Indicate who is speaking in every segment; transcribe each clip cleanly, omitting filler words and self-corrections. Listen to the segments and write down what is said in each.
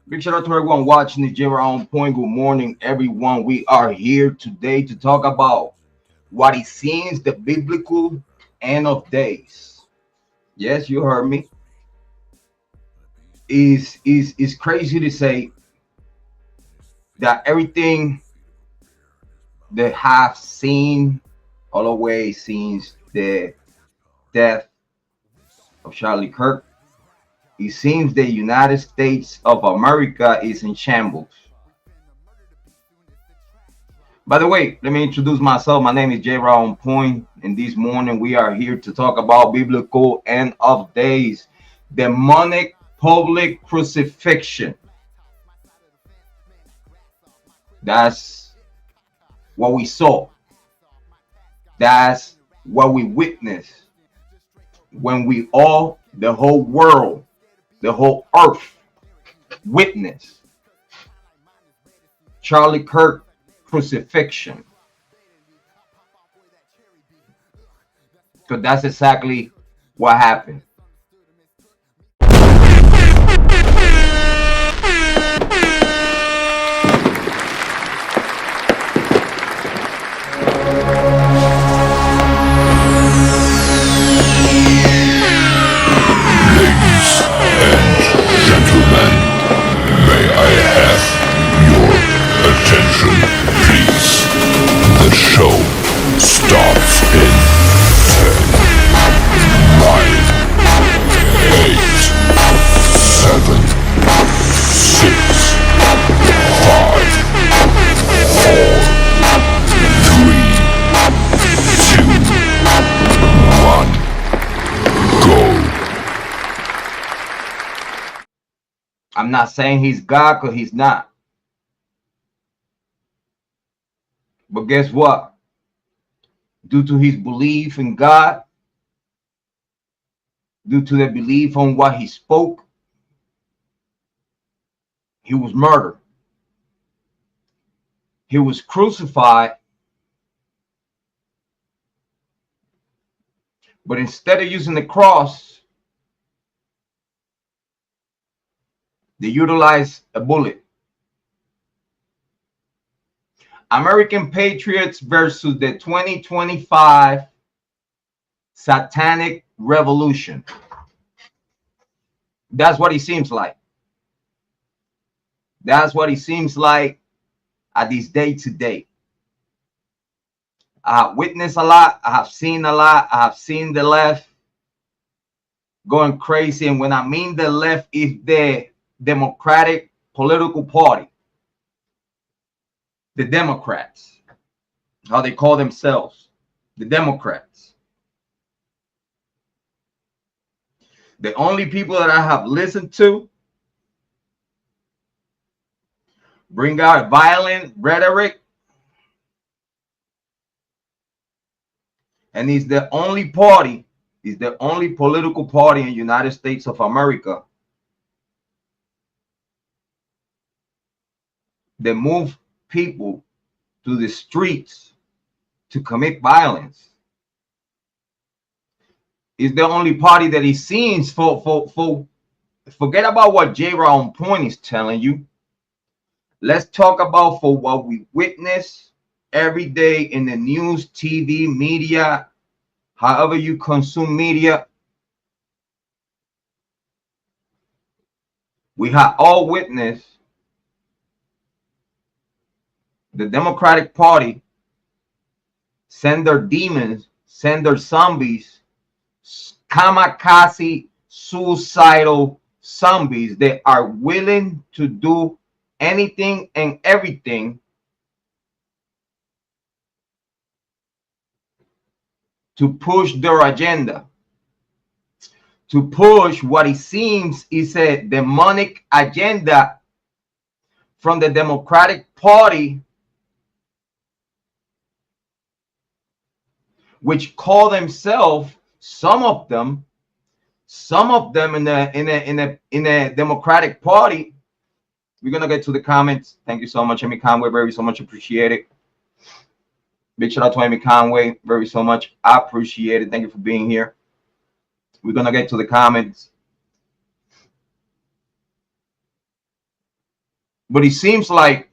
Speaker 1: Big shout out to everyone watching the Jrod on Point. Good morning, everyone. We are here today to talk about what it seems the biblical end of days. Yes, you heard me. Is crazy to say that everything that have seen all the way since the death of Charlie Kirk, it seems the United States of America is in shambles. By the way, let me introduce myself. My name is Jrod on Point, and this morning we are here to talk about biblical end of days, demonic public crucifixion. That's what we saw. That's what we witnessed when we all, the whole world, the whole earth, witnessed Charlie Kirk crucifixion. Because that's exactly what happened.
Speaker 2: Gentlemen, may I have your attention, please? The show starts in 10, 9, 8, 7, 6, 5, 4, 3, 2, 1, go.
Speaker 1: I'm not saying he's God because he's not. But guess what? Due to his belief in God, due to the belief on what he spoke, he was murdered. He was crucified. But instead of using the cross, they utilized a bullet. American Patriots versus the 2025 Satanic Revolution. That's what it seems like. That's what it seems like at this day to day. I have witnessed a lot. I have seen a lot. I have seen the left going crazy. And when I mean the left, is the Democratic political party. The Democrats, how they call themselves, the Democrats. The only people that I have listened to bring out violent rhetoric, and is the only party, is the only political party in the United States of America that move people to the streets to commit violence. Is the only party that it seems for forget about what Jrod on Point is telling you. Let's talk about for what we witness every day in the news, TV, media, however you consume media. We have all witnessed the Democratic Party send their demons, send their zombies, kamikaze, suicidal zombies that are willing to do anything and everything to push their agenda, to push what it seems is a demonic agenda from the Democratic Party, which call themselves, some of them in the Democratic Party. We're gonna get to the comments. Thank you so much, Amy Conway. Very so much appreciated. Big shout out to Amy Conway. Very so much. I appreciate it. Thank you for being here. We're gonna get to the comments. But it seems like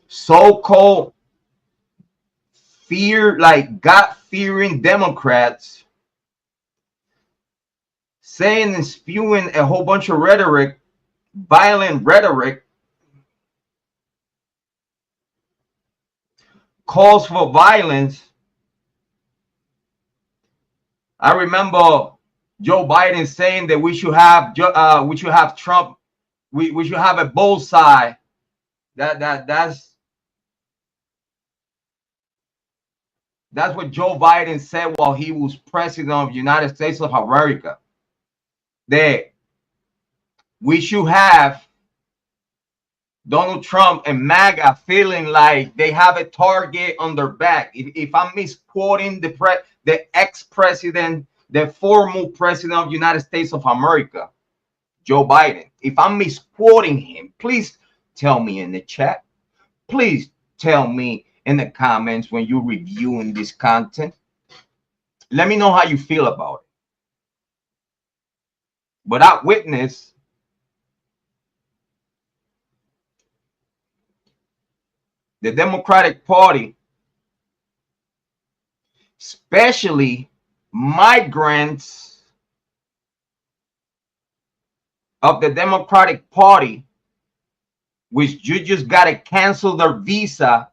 Speaker 1: so-called God-fearing Democrats saying and spewing a whole bunch of rhetoric, violent rhetoric, calls for violence. I remember Joe Biden saying that we should have Trump, we should have a bullseye. That's what Joe Biden said while he was president of the United States of America. That we should have Donald Trump and MAGA feeling like they have a target on their back. If I'm misquoting the ex-president, the former president of the United States of America, Joe Biden, if I'm misquoting him, please tell me in the chat. Please tell me in the comments when you're reviewing this content. Let me know how you feel about it. But I witnessed the Democratic Party, especially migrants of the Democratic Party, which you just got to cancel their visa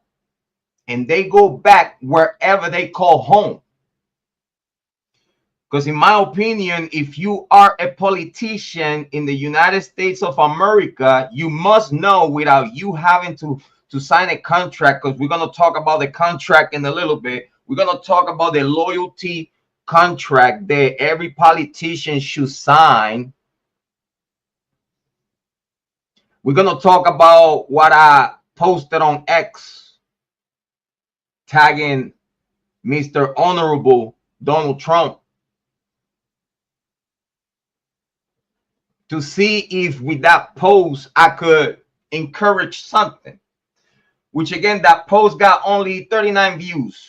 Speaker 1: and they go back wherever they call home. Because in my opinion, if you are a politician in the United States of America, you must know without you having to sign a contract, because we're going to talk about the contract in a little bit. We're going to talk about the loyalty contract that every politician should sign. We're going to talk about what I posted on X, tagging Mr. Honorable Donald Trump, to see if with that post I could encourage something. Which again, that post got only 39 views.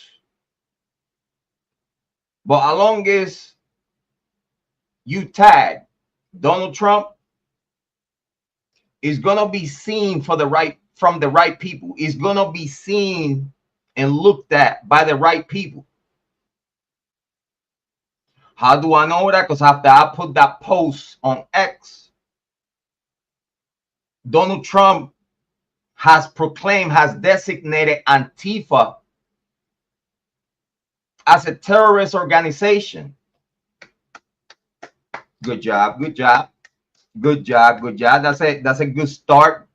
Speaker 1: But as long as you tag Donald Trump, it's gonna be seen from the right people. It's gonna be seen and looked at by the right people. How do I know that? Because after I put that post on X, Donald Trump has designated Antifa as a terrorist organization. Good job, good job, good job, good job. That's a good start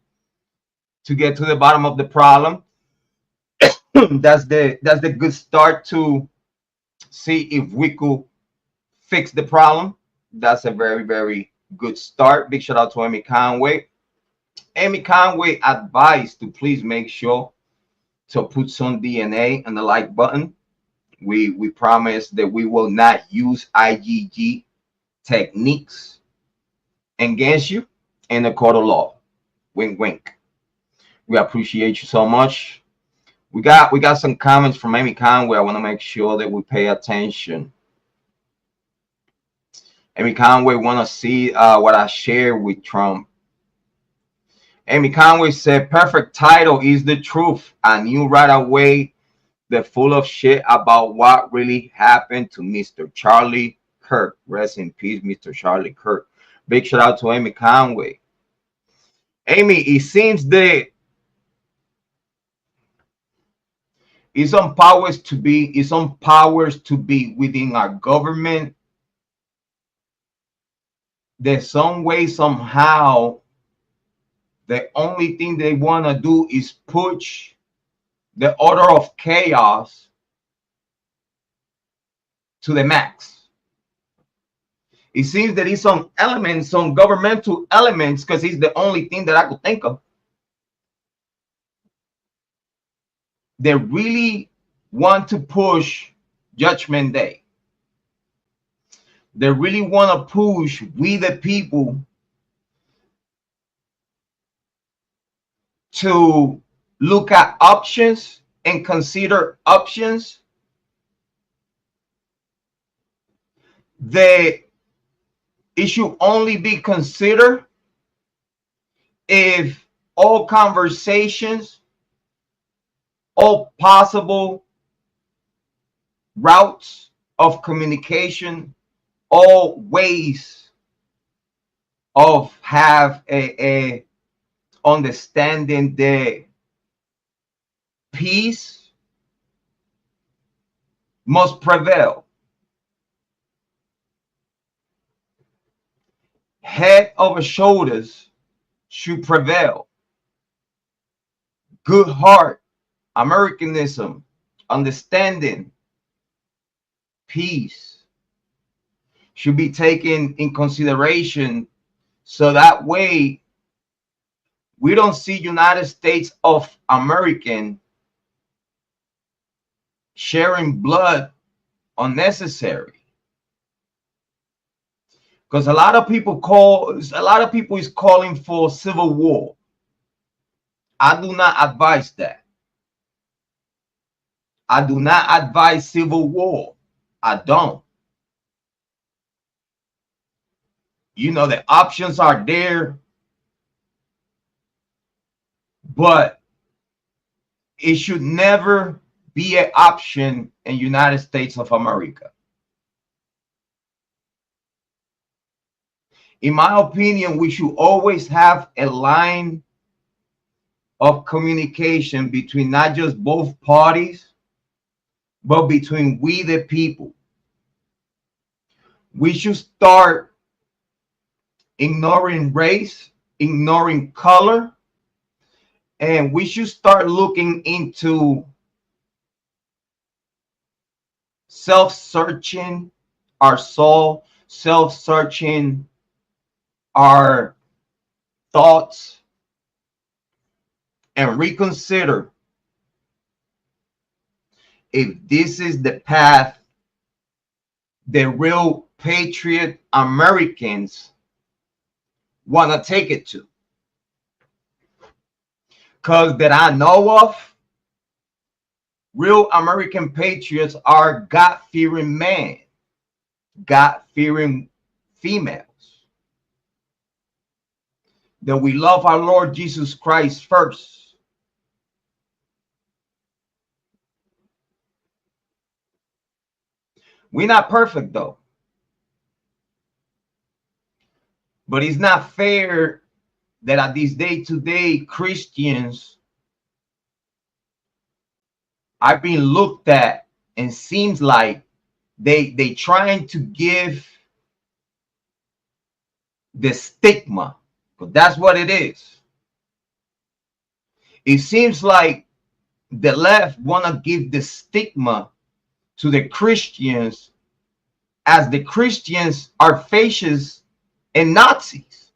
Speaker 1: to get to the bottom of the problem. that's the good start to see if we could fix the problem. That's a very, very good start. Big shout out to Amy Conway. Amy Conway advised to please make sure to put some DNA on the like button. We promise that we will not use IGG techniques against you in the court of law. Wink, wink. We appreciate you so much. We got some comments from Amy Conway. I want to make sure that we pay attention. Amy Conway want to see what I share with Trump. Amy Conway said, perfect title is the truth. I knew right away they're full of shit about what really happened to Mr. Charlie Kirk. Rest in peace, Mr. Charlie Kirk. Big shout out to Amy Conway. Amy, it seems that it's some powers to be within our government that some way, somehow, the only thing they want to do is push the order of chaos to the max. It seems that it's some elements, some governmental elements, because it's the only thing that I could think of. They really want to push Judgment Day. They really want to push we the people to look at options and consider options that It should only be considered if all conversations, all possible routes of communication, all ways of have a understanding the peace must prevail. Head over shoulders should prevail. Good heart, Americanism, understanding, peace should be taken in consideration, so that way we don't see United States of American sharing blood unnecessary. Because a lot of people is calling for civil war. I do not advise that. I do not advise civil war. I don't. You know, the options are there, but it should never be an option in United States of America. In my opinion, we should always have a line of communication between not just both parties, but between we the people. We should start ignoring race, ignoring color, and we should start looking into self-searching our soul, self-searching our thoughts, and reconsider if this is the path the real patriot Americans want to take it to. Because that I know of, real American patriots are God-fearing men, God-fearing females. That we love our Lord Jesus Christ first. We're not perfect though. But it's not fair that at these day-to-day Christians are being looked at and seems like they trying to give the stigma, because that's what it is. It seems like the left want to give the stigma to the Christians, as the Christians are fascists and Nazis.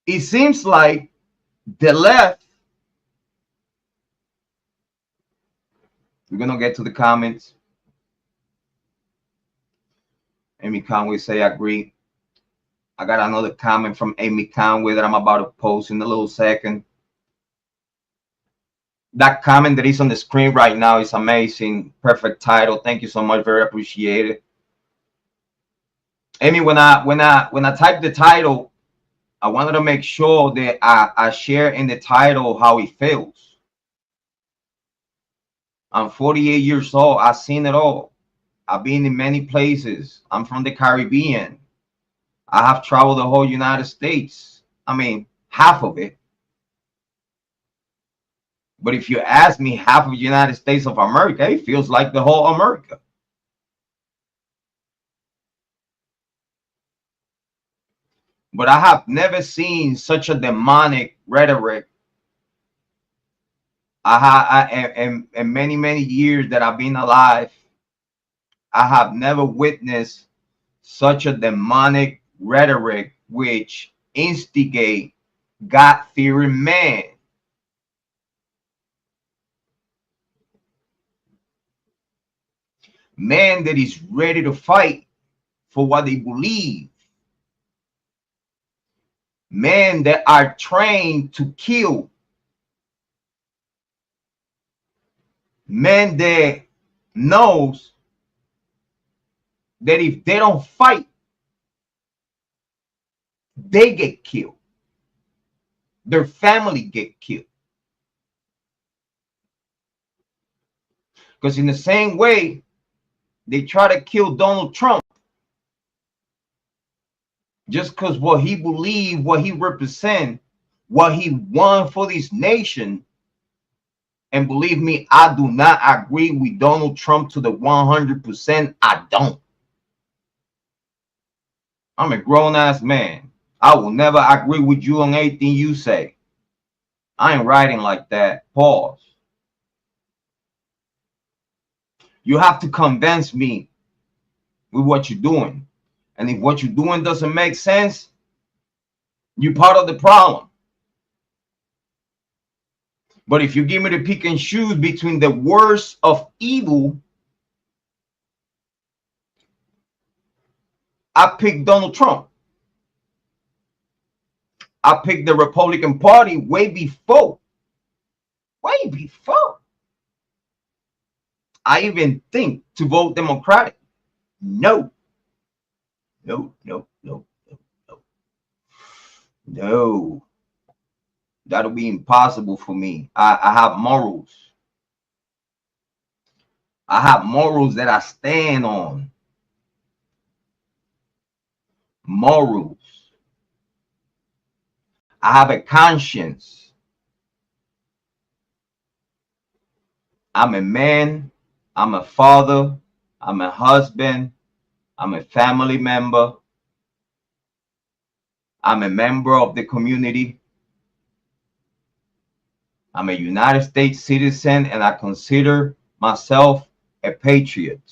Speaker 1: It seems like the left, we're gonna get to the comments. Amy Conway say I agree. I got another comment from Amy Conway that I'm about to post in a little second. That comment that is on the screen right now is amazing. Perfect title. Thank you so much. Very appreciated. Amy, when I typed the title, I wanted to make sure that I share in the title how it feels. I'm 48 years old. I've seen it all. I've been in many places. I'm from the Caribbean. I have traveled the whole United States. I mean, half of it. But if you ask me, half of the United States of America, it feels like the whole America. But I have never seen such a demonic rhetoric. In many years that I've been alive, I have never witnessed such a demonic rhetoric which instigate God-fearing man. Man that is ready to fight for what they believe. Men that are trained to kill. Men that knows that if they don't fight, they get killed. Their family get killed. Because in the same way, they try to kill Donald Trump just because what he believed, what he represent, what he won for this nation. And believe me, I do not agree with Donald Trump to the 100%. I don't. I'm a grown-ass man. I will never agree with you on anything you say. I ain't writing like that. Pause. You have to convince me with what you're doing. And if what you're doing doesn't make sense, you're part of the problem. But if you give me to pick and choose between the worst of evil, I pick Donald Trump. I picked the Republican Party way before. I even think to vote Democratic. No. That'll be impossible for me. I have morals. I have morals that I stand on. Morals. I have a conscience. I'm a man. I'm a father. I'm a husband. I'm a family member. I'm a member of the community. I'm a United States citizen, and I consider myself a patriot.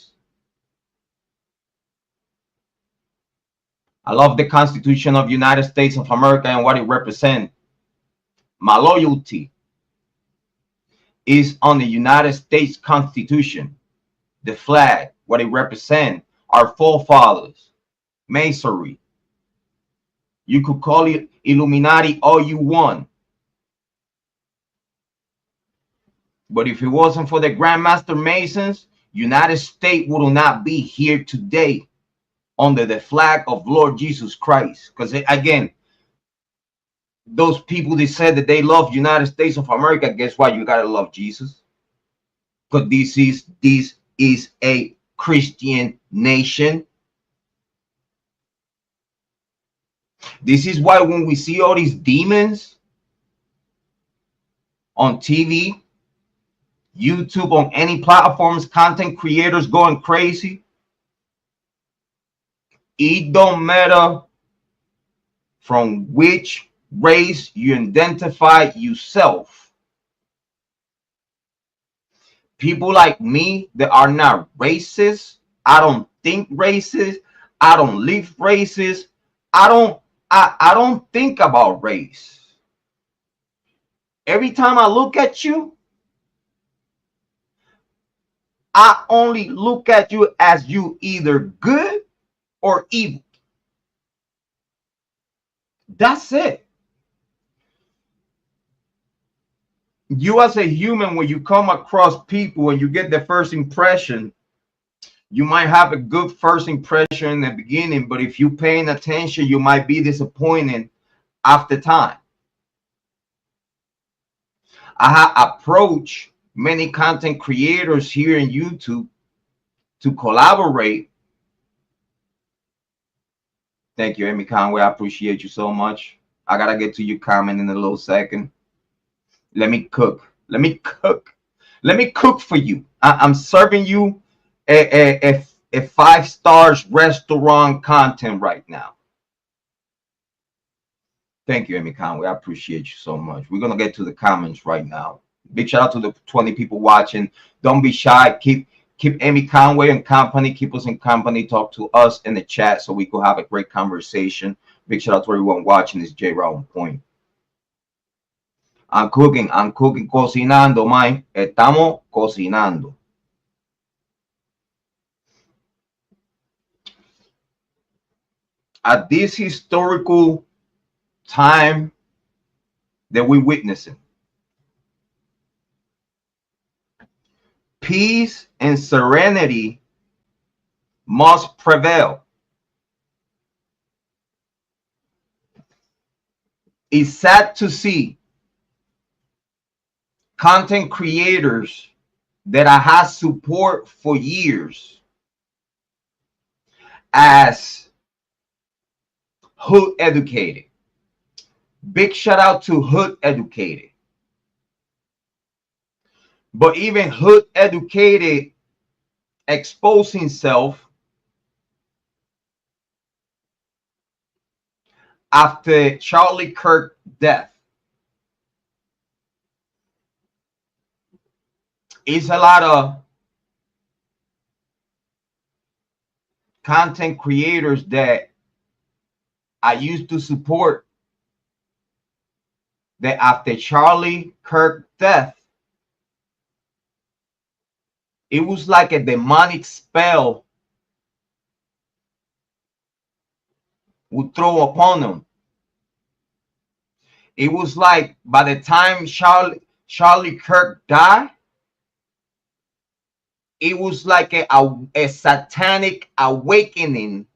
Speaker 1: I love the Constitution of the United States of America and what it represents. My loyalty is on the United States Constitution, the flag, what it represents, our forefathers, Masonry. You could call it Illuminati all you want. But if it wasn't for the Grandmaster Masons, United States would not be here today under the flag of Lord Jesus Christ. Because again, those people that said that they love United States of America, guess what? You gotta love Jesus. Because this is a Christian nation. This is why when we see all these demons on TV, YouTube, on any platforms, content creators going crazy, it don't matter from which race you identify yourself. People like me that are not racist, I don't think racist, I don't live racist, I don't think about race. Every time I look at you, I only look at you as you either good or evil. That's it. You as a human, when you come across people and you get the first impression, you might have a good first impression in the beginning, but if you're paying attention, you might be disappointed after time. I have approached many content creators here in YouTube to collaborate. Thank you, Amy Conway. I appreciate you so much. I gotta get to your comment in a little second. Let me cook. Let me cook for you. I'm serving you a 5 restaurant content right now. Thank you, Amy Conway. I appreciate you so much. We're gonna get to the comments right now. Big shout out to the 20 people watching. Don't be shy. Keep Amy Conway and company. Keep us in company. Talk to us in the chat so we could have a great conversation. Big shout out to everyone watching. This is Jrod on Point. I'm cooking, cocinando, man. Estamos cocinando. At this historical time that we're witnessing, peace and serenity must prevail. It's sad to see content creators that I had support for years as hood educated. Big shout out to hood educated. But even hood educated exposed himself after Charlie Kirk death. It's a lot of content creators that I used to support that after Charlie Kirk death, it was like a demonic spell would throw upon them. It was like by the time Charlie Kirk died, it was like a satanic awakening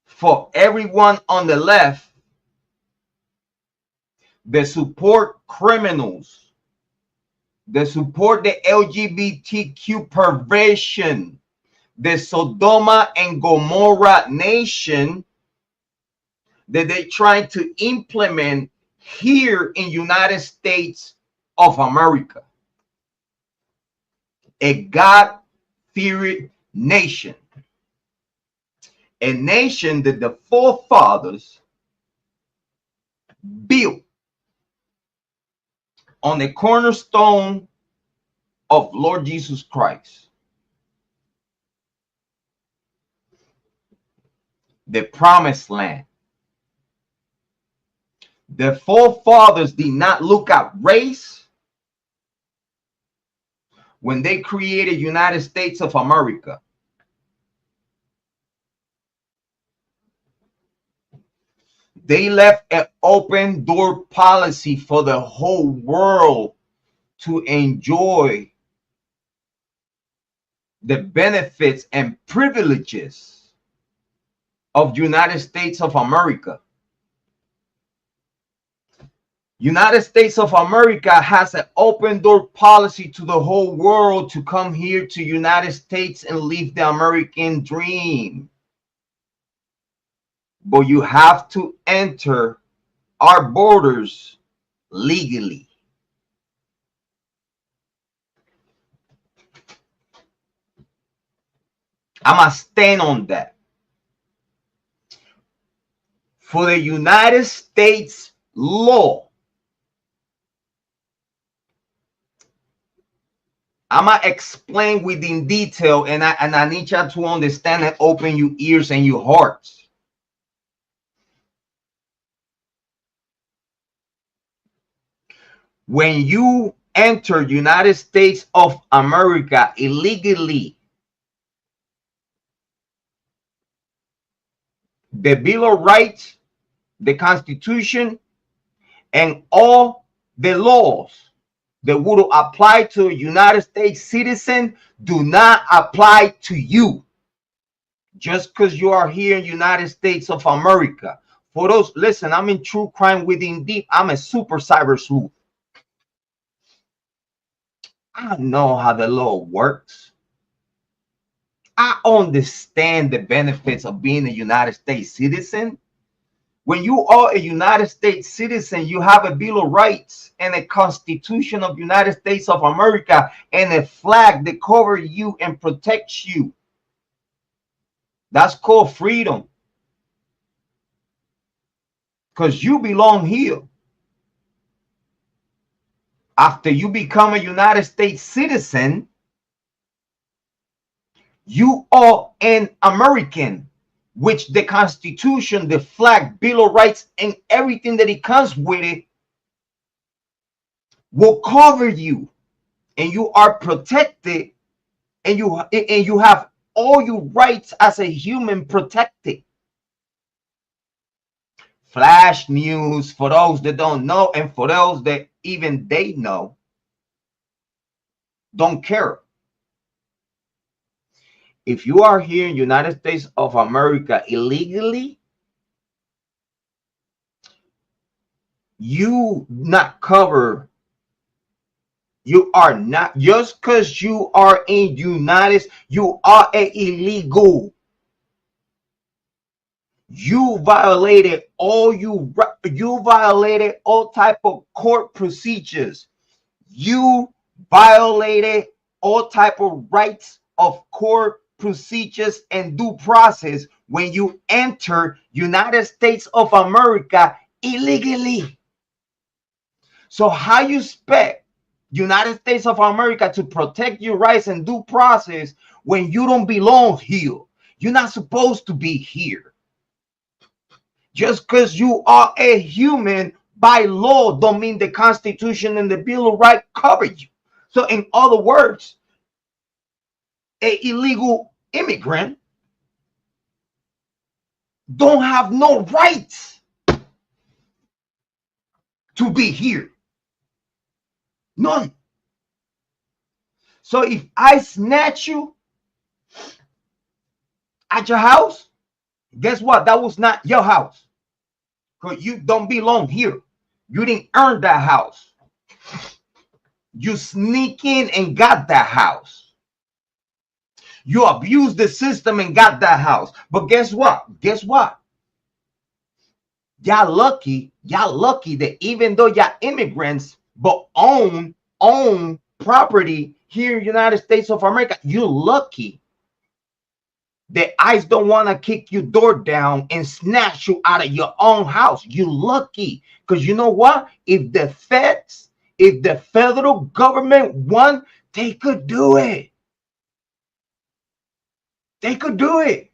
Speaker 1: for everyone on the left that support criminals, that support the LGBTQ perversion, the Sodoma and Gomorrah nation that they're trying to implement here in United States of America. A God-fearing nation. A nation that the forefathers built on the cornerstone of Lord Jesus Christ. The promised land. The forefathers did not look at race when they created United States of America. They left an open door policy for the whole world to enjoy the benefits and privileges of United States of America. United States of America has an open door policy to the whole world to come here to United States and live the American dream. But you have to enter our borders legally. I'm going to stand on that. For the United States law, I'm going to explain within detail, and I need you to understand and open your ears and your hearts. When you enter United States of America illegally, the Bill of Rights, the Constitution, and all the laws that would apply to a United States citizen do not apply to you. Just because you are here in United States of America. For those, listen, I'm in true crime within deep. I'm a super cyber sleuth. I know how the law works. I understand the benefits of being a United States citizen. When you are a United States citizen, you have a Bill of Rights and a Constitution of United States of America and a flag that covers you and protects you. That's called freedom. Because you belong here. After you become a United States citizen, you are an American, which the Constitution, the flag, Bill of Rights, and everything that it comes with it will cover you, and you are protected, and you have all your rights as a human protected. Flash news for those that don't know, and for those that even they know. don't care. If you are here in United States of America illegally, you not cover. You are not, just because you are in United, you are a illegal. You violated you violated all type of court procedures. You violated all type of rights of court procedures and due process when you enter United States of America illegally. So how you expect United States of America to protect your rights and due process when you don't belong here? You're not supposed to be here. Just because you are a human by law don't mean the Constitution and the Bill of Rights cover you. So in other words, an illegal immigrant don't have no rights to be here. None. So if I snatch you at your house, guess what? That was not your house. Because you don't belong here. You didn't earn that house. You sneak in and got that house. You abused the system and got that house. But guess what? Guess what? Y'all lucky that even though y'all immigrants, but own property here in the United States of America, you lucky that ICE don't want to kick your door down and snatch you out of your own house. You lucky. Because you know what? If the federal government want, they could do it. They could do it.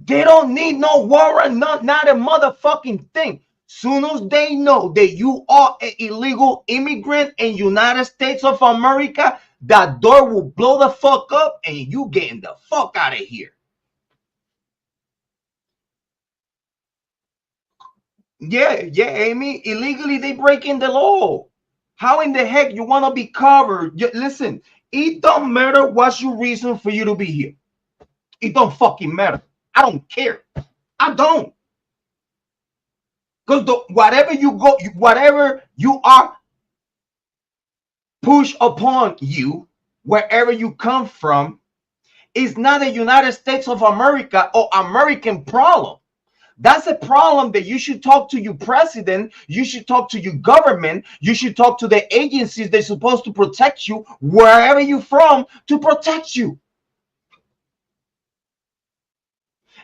Speaker 1: They don't need no warrant, not a motherfucking thing. Soon as they know that you are an illegal immigrant in United States of America, that door will blow the fuck up and you getting the fuck out of here. Yeah, Amy. Illegally, they breaking the law. How in the heck you want to be covered? Listen, it don't matter what's your reason for you to be here. It don't fucking matter. I don't care. I don't. Because whatever you are pushed upon you, wherever you come from, is not a United States of America or American problem. That's a problem that you should talk to your president, you should talk to your government, you should talk to the agencies that's supposed to protect you wherever you're from to protect you.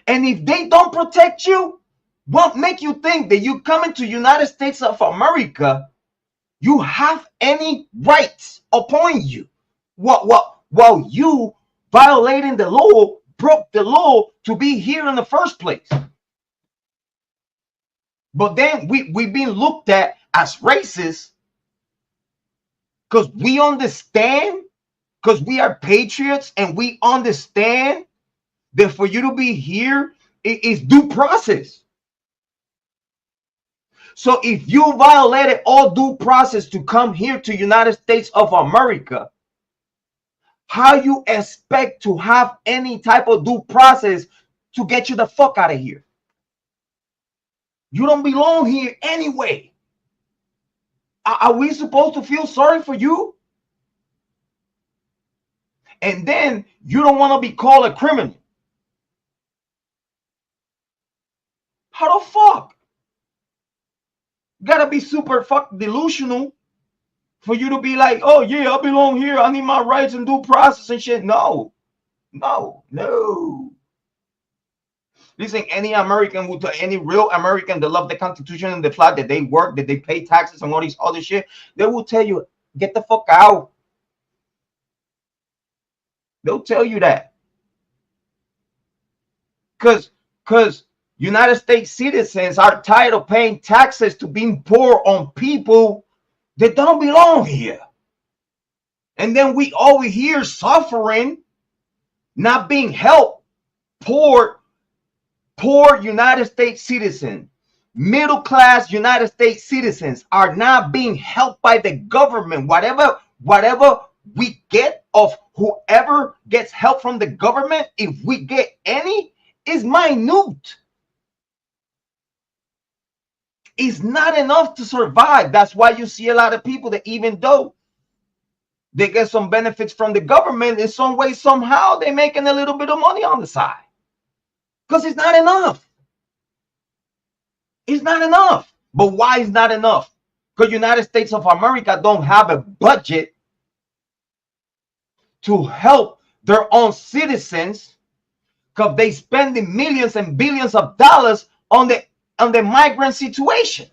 Speaker 1: And if they don't protect you, what make you think that you coming to United States of America, you have any rights upon you? While you violating the law, broke the law to be here in the first place. But then we've been looked at as racist because we understand, because we are patriots and we understand that for you to be here, it is due process. So if you violated all due process to come here to United States of America, how you expect to have any type of due process to get you the fuck out of here? You don't belong here anyway. Are we supposed to feel sorry for you? And then you don't want to be called a criminal. How the fuck? You gotta be super fuck delusional for you to be like, oh yeah, I belong here. I need my rights and due process and shit. No. Listen, any American, any real American that love the Constitution and the flag, that they work, that they pay taxes and all these other shit, they will tell you, get the fuck out. They'll tell you that. Because United States citizens are tired of paying taxes to being poor on people that don't belong here. And then we over here suffering, not being helped. Poor United States citizens, middle class United States citizens are not being helped by the government. Whatever we get of whoever gets help from the government, if we get any, is minute. It's not enough to survive. That's why you see a lot of people that, even though they get some benefits from the government, in some way, somehow, they're making a little bit of money on the side. Because it's not enough. It's not enough. But why is not enough? Because United States of America don't have a budget to help their own citizens, because they spending millions and billions of dollars on the migrant situation.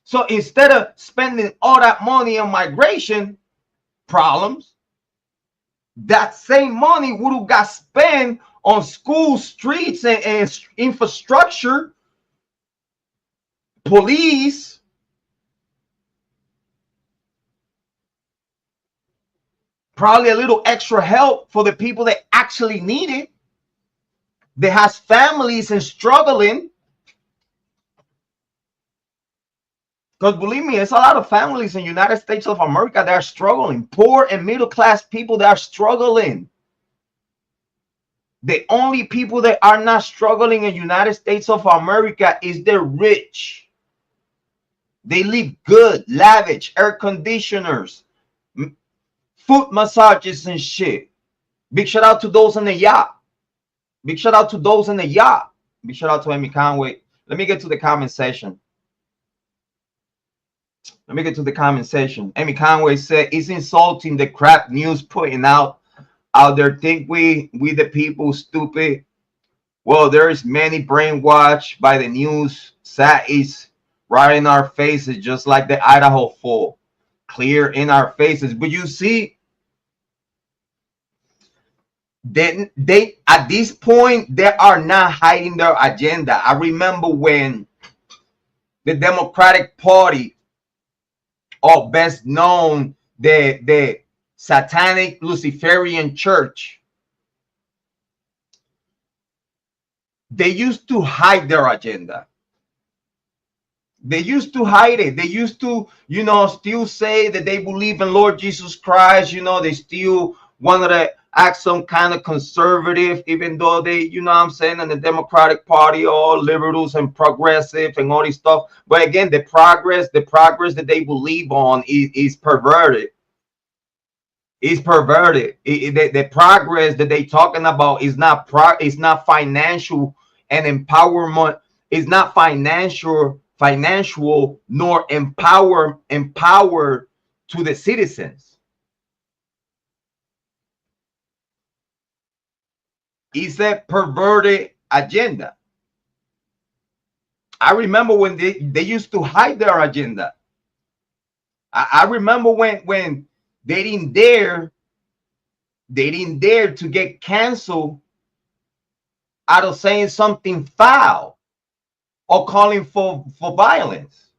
Speaker 1: So instead of spending all that money on migration problems, that same money would have got spent on school, streets, and infrastructure, police, probably a little extra help for the people that actually need it, that has families and struggling. Because believe me, there's a lot of families in the United States of America that are struggling. Poor and middle class people that are struggling. The only people that are not struggling in the United States of America is the rich. They live good, lavish, air conditioners, foot massages and shit. Big shout out to those in the yacht. Big shout out to those in the yacht. Big shout out to Amy Conway. Let me get to the comment section. Amy Conway said, it's insulting the crap news putting out there. Think we the people stupid? Well, there is many brainwashed by the news. Sat is right in our faces, just like the Idaho fall, clear in our faces. But you see, they at this point, they are not hiding their agenda. I remember when the Democratic Party, or best known, the Satanic Luciferian Church, they used to hide their agenda. They used to hide it. They used to, still say that they believe in Lord Jesus Christ. They still wanted to act some kind of conservative, even though they, in the Democratic Party, all liberals and progressive and all this stuff. But again, the progress that they believe on is perverted. It's perverted. The progress that they talking about is not financial and empowerment. It's not financial nor empowered to the citizens. It's a perverted agenda. I remember when they used to hide their agenda. I remember when they didn't dare to get canceled out of saying something foul or calling for violence.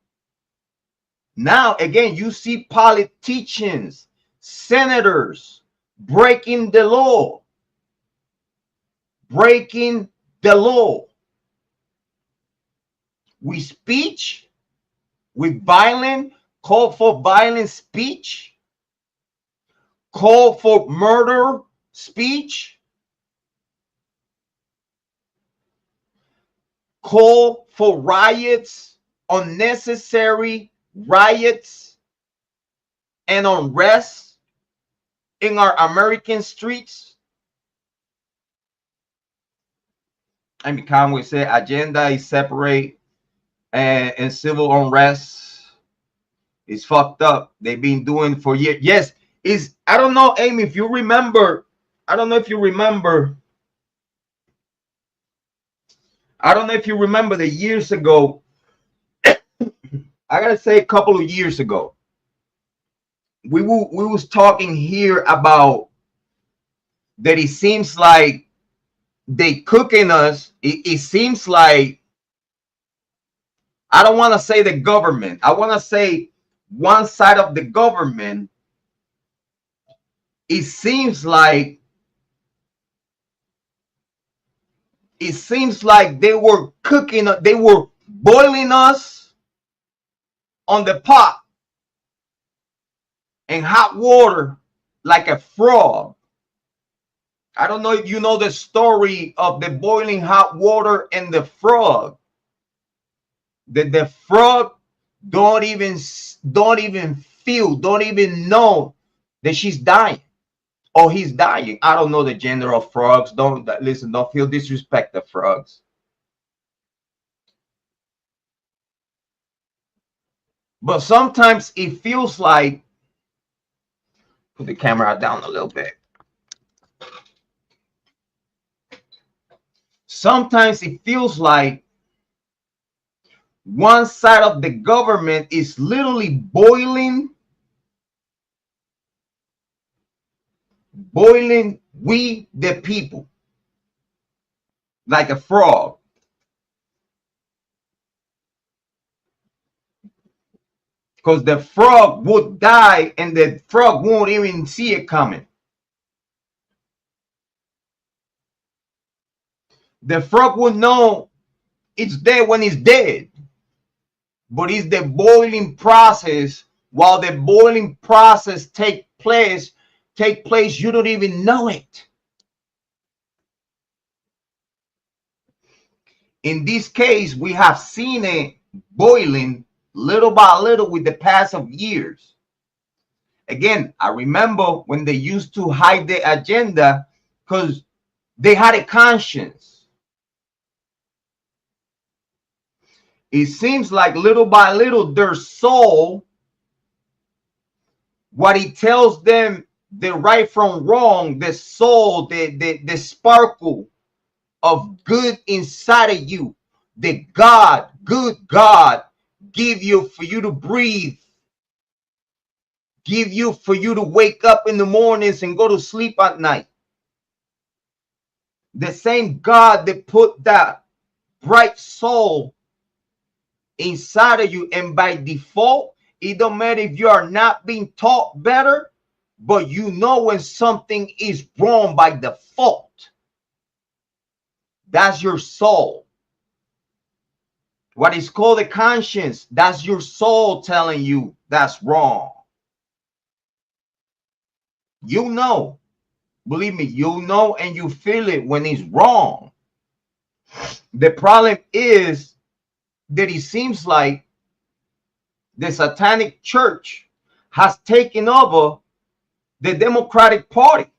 Speaker 1: Now, again, you see politicians, senators breaking the law. With speech, with violent, call for violent speech, call for murder speech, call for riots, unnecessary riots and unrest in our American streets. Amy Conway said agenda is separate and civil unrest is fucked up. They've been doing for years. Yes, I don't know, Amy, if you remember. I don't know if you remember the years ago. I gotta say, a couple of years ago, we was talking here about that. It seems like they cooking us. It seems like, I don't want to say the government. I want to say one side of the government. It seems like they were cooking. They were boiling us on the pot and hot water like a frog. I don't know if you know the story of the boiling hot water and the frog. The frog don't even feel, don't even know that she's dying or he's dying. I don't know the gender of frogs. Don't listen, don't feel disrespect the frogs. But sometimes it feels like, put the camera down a little bit. Sometimes it feels like one side of the government is literally boiling we the people like a frog. Because the frog would die and the frog won't even see it coming. The frog would know it's dead when it's dead. But it's the boiling process. While the boiling process take place, you don't even know it. In this case, we have seen it boiling little by little with the pass of years. Again, I remember when they used to hide the agenda because they had a conscience. It seems like little by little their soul, what it tells them the right from wrong, the soul, the sparkle of good inside of you, the good God give you for you to breathe, give you for you to wake up in the mornings and go to sleep at night. The same God that put that bright soul inside of you, and by default, it don't matter if you are not being taught better, but you know when something is wrong by default. That's your soul. What is called a conscience, that's your soul telling you that's wrong. You know, believe me, you know, and you feel it when it's wrong. The problem is that it seems like the Satanic Church has taken over the Democratic Party.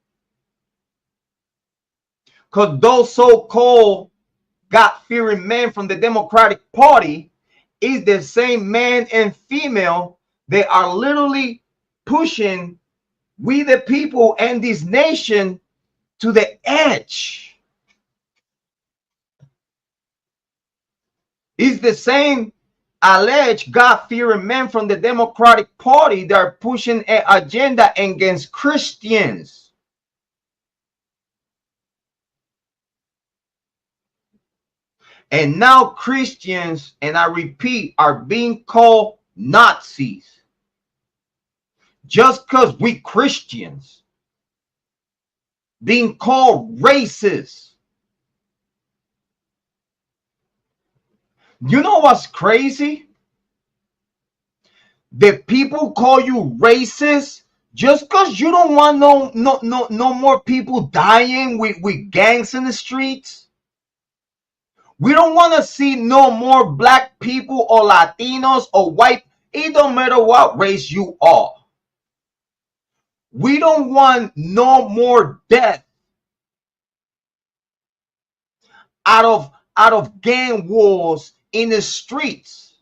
Speaker 1: Because those so-called God-fearing men from the Democratic Party is the same man and female that are literally pushing we the people and this nation to the edge. It's the same alleged God-fearing men from the Democratic Party that are pushing an agenda against Christians. And now Christians, and I repeat, are being called Nazis. Just because we Christians being called racist. You know what's crazy? The people call you racist just because you don't want no more people dying with gangs in the streets. We don't want to see no more black people or Latinos or white. It don't matter what race you are. We don't want no more death out of gang wars in the streets.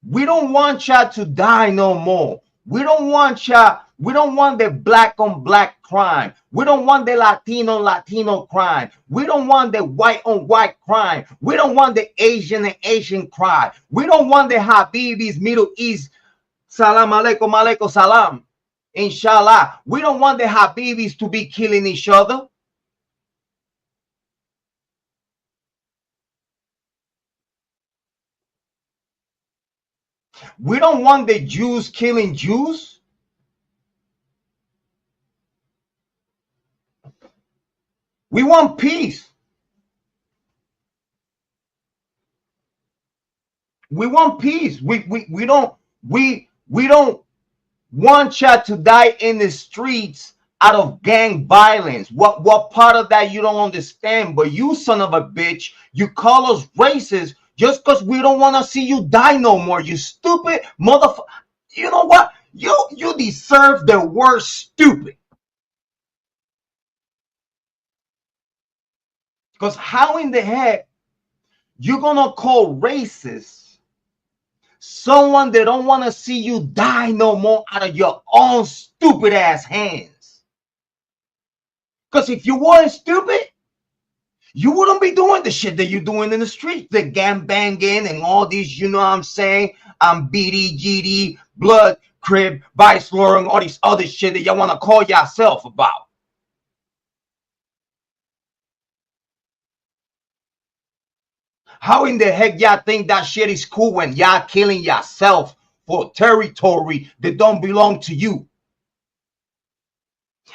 Speaker 1: We don't want y'all to die no more. We don't want y'all. We don't want the black on black crime. We don't want the Latino crime. We don't want the white on white crime. We don't want the Asian and Asian crime. We don't want the Habibis, Middle East. Salam alaikum, alaikum salam. Inshallah. We don't want the Habibis to be killing each other. We don't want the Jews killing Jews. We want peace. We want peace. We don't We don't want you to die in the streets out of gang violence. What part of that you don't understand? But you son of a bitch, you call us racist just because we don't want to see you die no more. You stupid motherfucker. You know what? You deserve the word stupid. Because how in the heck you gonna call racist someone that don't want to see you die no more out of your own stupid ass hands? Because if you weren't stupid, you wouldn't be doing the shit that you're doing in the street, the gang banging and all these, you know what I'm saying? BD, GD, blood, crib, vice slurring, all these other shit that y'all want to call yourself about. How in the heck y'all think that shit is cool when y'all killing yourself for territory that don't belong to you?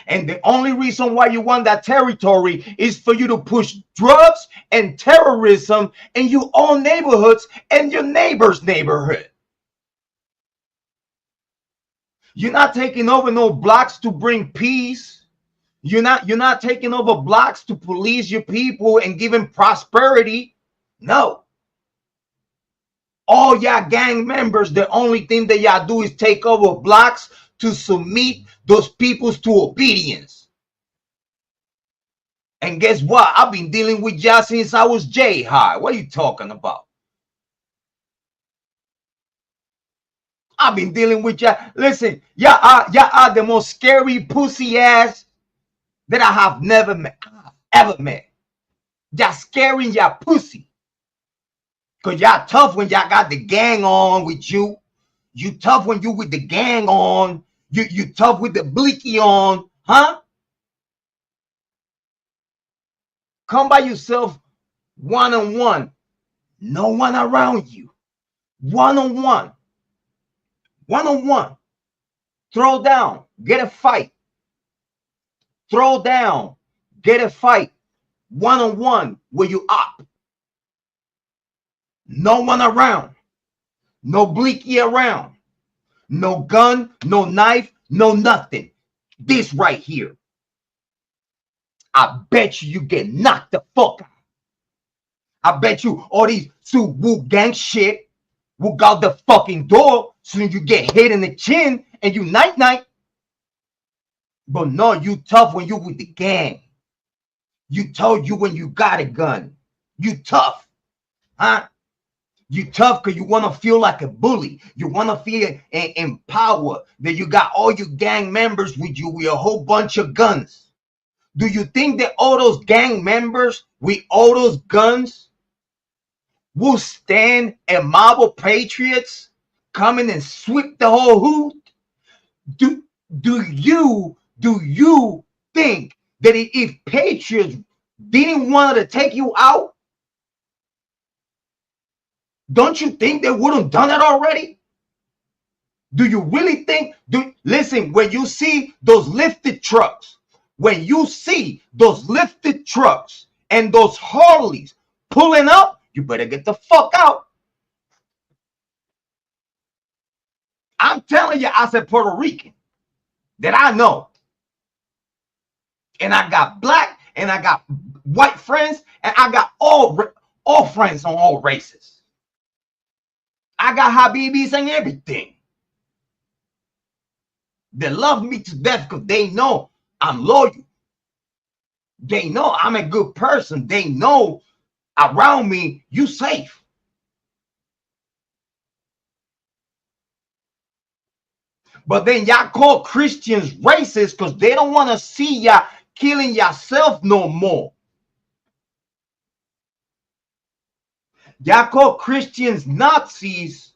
Speaker 1: And the only reason why you want that territory is for you to push drugs and terrorism in your own neighborhoods and your neighbor's neighborhood. You're not taking over no blocks to bring peace. You're not taking over blocks to police your people and give them prosperity. No. All y'all gang members, the only thing that y'all do is take over blocks to submit those peoples to obedience. And guess what? I've been dealing with y'all since I was J-High. What are you talking about? I've been dealing with y'all. Listen, y'all are the most scary pussy ass that I have never met, ever met. Y'all scaring y'all pussy. Because y'all tough when y'all got the gang on with you. You tough when you with the gang on. You tough with the blicky on. Huh? Come by yourself one-on-one. No one around you. One-on-one. One-on-one. Throw down. Get a fight. Throw down. Get a fight. One-on-one where you up. No one around. No blicky around. No gun, no knife, no nothing. This right here. I bet you get knocked the fuck out. I bet you all these Wu gang shit will go out the fucking door soon you get hit in the chin and you night-night. But no, you tough when you with the gang. You told you when you got a gun. You tough. Huh? You tough because you want to feel like a bully. You want to feel empowered that you got all your gang members with you with a whole bunch of guns. Do you think that all those gang members with all those guns will stand a mob of patriots coming and sweep the whole hood? Do you think that if patriots didn't want to take you out, don't you think they would have done it already? Do you really think? Listen, when you see those lifted trucks, and those Harleys pulling up, you better get the fuck out. I'm telling you, as a Puerto Rican that I know, and I got black and I got white friends, and I got all friends on all races. I got Habibis and everything. They love me to death because they know I'm loyal. They know I'm a good person. They know around me, you safe. But then y'all call Christians racist because they don't want to see y'all killing yourself no more. Y'all call Christians Nazis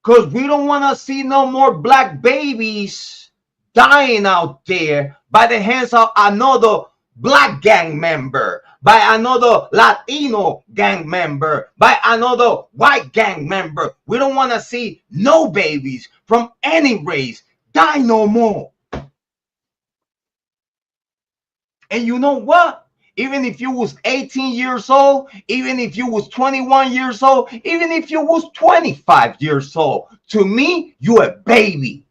Speaker 1: because we don't want to see no more black babies dying out there by the hands of another black gang member, by another Latino gang member, by another white gang member. We don't want to see no babies from any race die no more. And you know what? Even if you was 18 years old, even if you was 21 years old, even if you was 25 years old, to me, you a baby.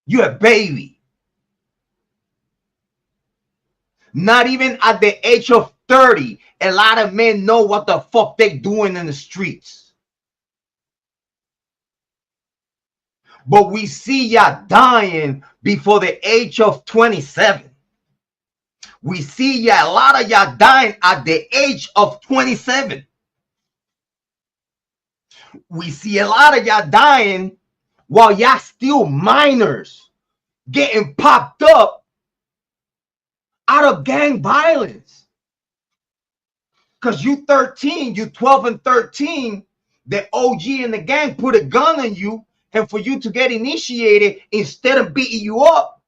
Speaker 1: You a baby. Not even at the age of 30, a lot of men know what the fuck they doing in the streets. But we see ya dying before the age of 27. We see ya, a lot of y'all dying at the age of 27. We see a lot of y'all dying while y'all still minors, getting popped up out of gang violence. Because you 13, you 12 and 13, the OG in the gang put a gun on you, and for you to get initiated, instead of beating you up,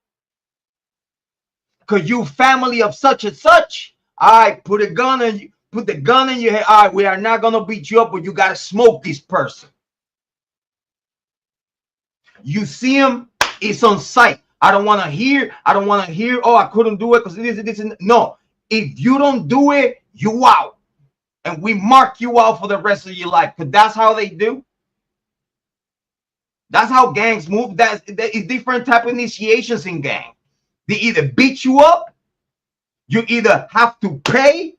Speaker 1: because you family of such and such, all right, put a gun on you, put the gun in your head. All right, we are not going to beat you up, but you got to smoke this person. You see him, it's on sight. I don't want to hear, oh, I couldn't do it because this. No, if you don't do it, you out. And we mark you out for the rest of your life, because that's how they do. That's how gangs move. That is different type of initiations in gang. They either beat you up, you either have to pay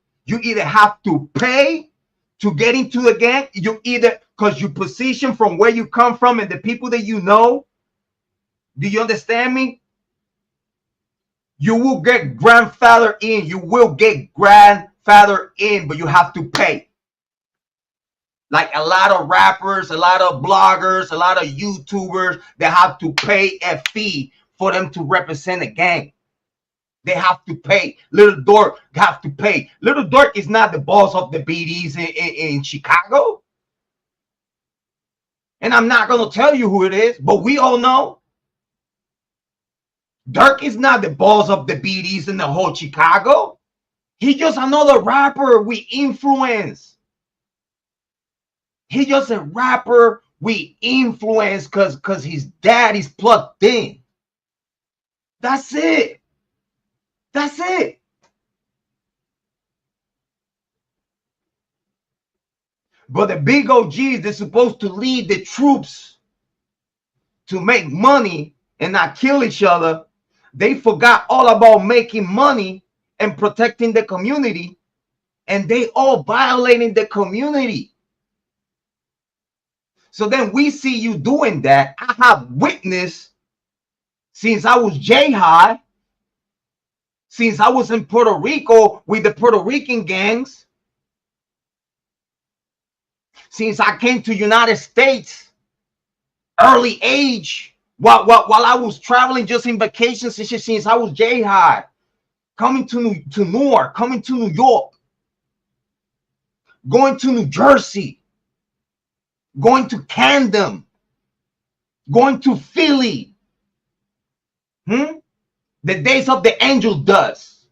Speaker 1: to get into the gang. You either, because you position from where you come from and the people that you know. Do you understand me? You will get grandfather in. You will get grandfather in, but you have to pay. Like a lot of rappers, a lot of bloggers, a lot of YouTubers, they have to pay a fee for them to represent a gang. They have to pay. Little Dork have to pay. Little Dork is not the boss of the BDs in Chicago. And I'm not going to tell you who it is, but we all know. Dirk is not the boss of the BDs in the whole Chicago. He's just another rapper we influence. He's just a rapper we influence because his dad is plugged in. That's it. That's it. But the big OGs, they're supposed to lead the troops to make money and not kill each other. They forgot all about making money and protecting the community, and they all violating the community. So then we see you doing that. I have witnessed since I was Jrod, since I was in Puerto Rico with the Puerto Rican gangs, since I came to United States early age, while I was traveling just in vacations, since I was Jrod, coming to Newark, coming to New York, going to New Jersey, going to Camden, going to Philly. The days of the angel dust.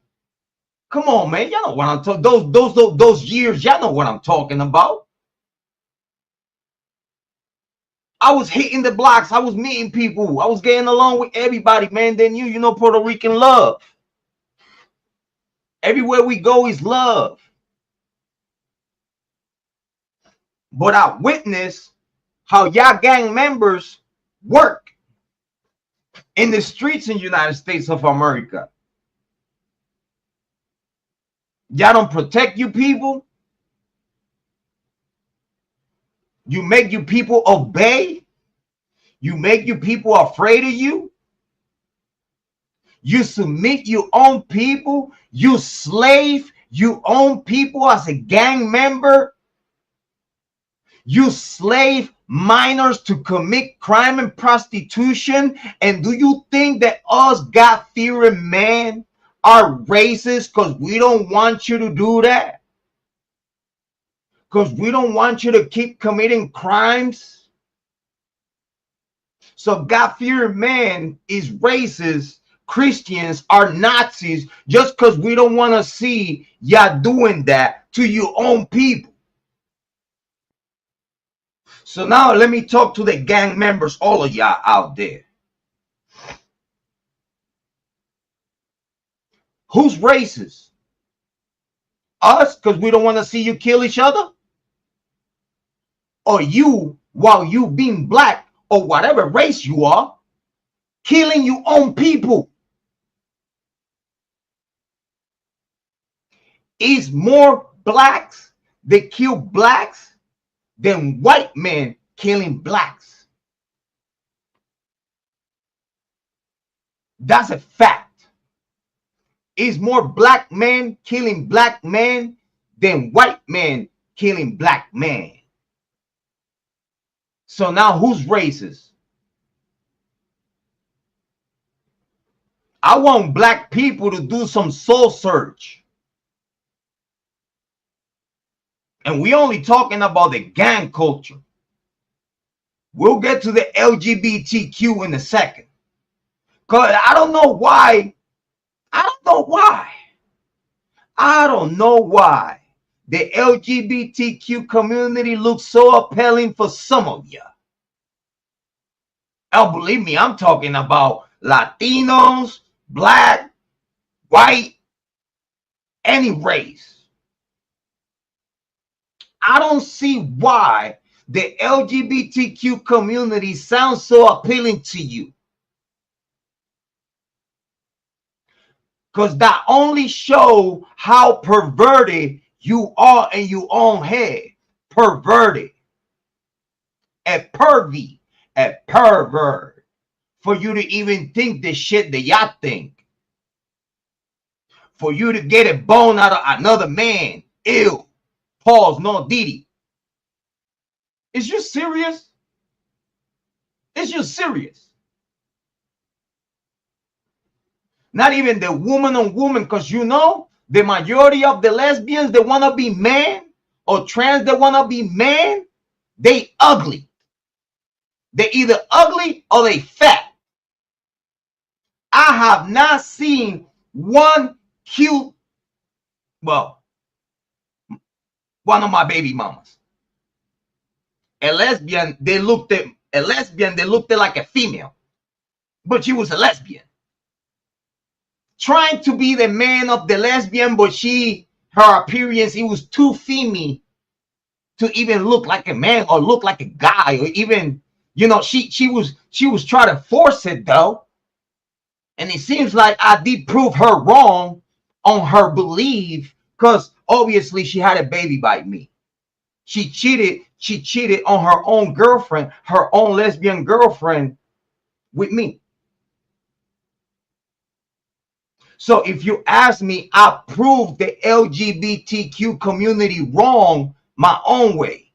Speaker 1: Come on, man. Y'all know what I'm talking. Those years, y'all know what I'm talking about. I was hitting the blocks. I was meeting people. I was getting along with everybody, man. Then you know Puerto Rican love. Everywhere we go is love. But I witnessed how y'all gang members work in the streets in the United States of America. Y'all don't protect you people. You make you people obey. You make you people afraid of you. You submit your own people. You slave your own people as a gang member. You slave minors to commit crime and prostitution. And do you think that us God-fearing men are racist because we don't want you to do that? Because we don't want you to keep committing crimes? So God-fearing man is racist. Christians are Nazis just because we don't want to see y'all doing that to your own people. So now let me talk to the gang members, all of y'all out there. Who's racist? Us, because we don't want to see you kill each other? Or you, while you being black or whatever race you are, killing your own people? Is more blacks that kill blacks than white men killing blacks. That's a fact. Is more black men killing black men than white men killing black men. So now who's racist? I want black people to do some soul search. And we only talking about the gang culture. We'll get to the LGBTQ in a second. Because I don't know why. I don't know why the LGBTQ community looks so appealing for some of you. Oh, believe me, I'm talking about Latinos, black, white, any race. I don't see why the LGBTQ community sounds so appealing to you. Because that only shows how perverted you are in your own head. Perverted. A pervy. A pervert. For you to even think the shit that y'all think. For you to get a bone out of another man. Ew. Pause. No Diddy. Is you serious? Is you serious? Not even the woman on woman, because you know the majority of the lesbians that want to be man or trans that want to be man, they ugly. They either ugly or they fat. I have not seen one cute, well, one of my baby mamas. A lesbian, they looked like a female, but she was a lesbian. Trying to be the man of the lesbian, but her appearance, it was too female to even look like a man or look like a guy, or even, you know, she was trying to force it though. And it seems like I did prove her wrong on her belief, because obviously she had a baby by me. She cheated on her own girlfriend, her own lesbian girlfriend, with me. So if you ask me, I proved the LGBTQ community wrong my own way.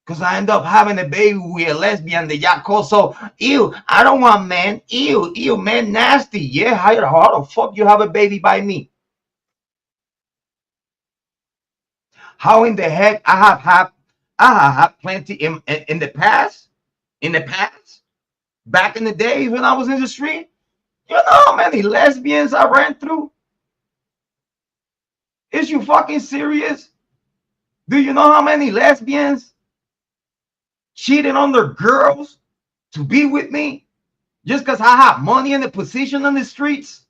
Speaker 1: Because I end up having a baby with a lesbian that y'all call so, ew, I don't want man. Ew, man, nasty. Yeah, how the fuck you have a baby by me? How in the heck I have had plenty in the past, back in the days when I was in the street. You know how many lesbians I ran through? Is you fucking serious? Do you know how many lesbians cheated on their girls to be with me just because I have money and a position on the streets?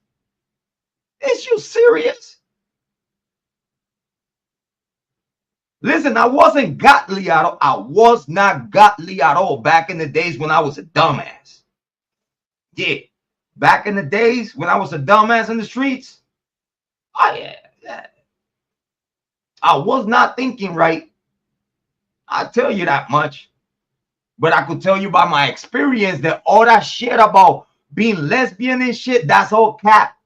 Speaker 1: Is you serious? Listen, I wasn't godly at all. I was not godly at all back in the days when I was a dumbass. Yeah. Back in the days when I was a dumbass in the streets, oh yeah. I was not thinking right. I tell you that much. But I could tell you by my experience that all that shit about being lesbian and shit, that's all cap.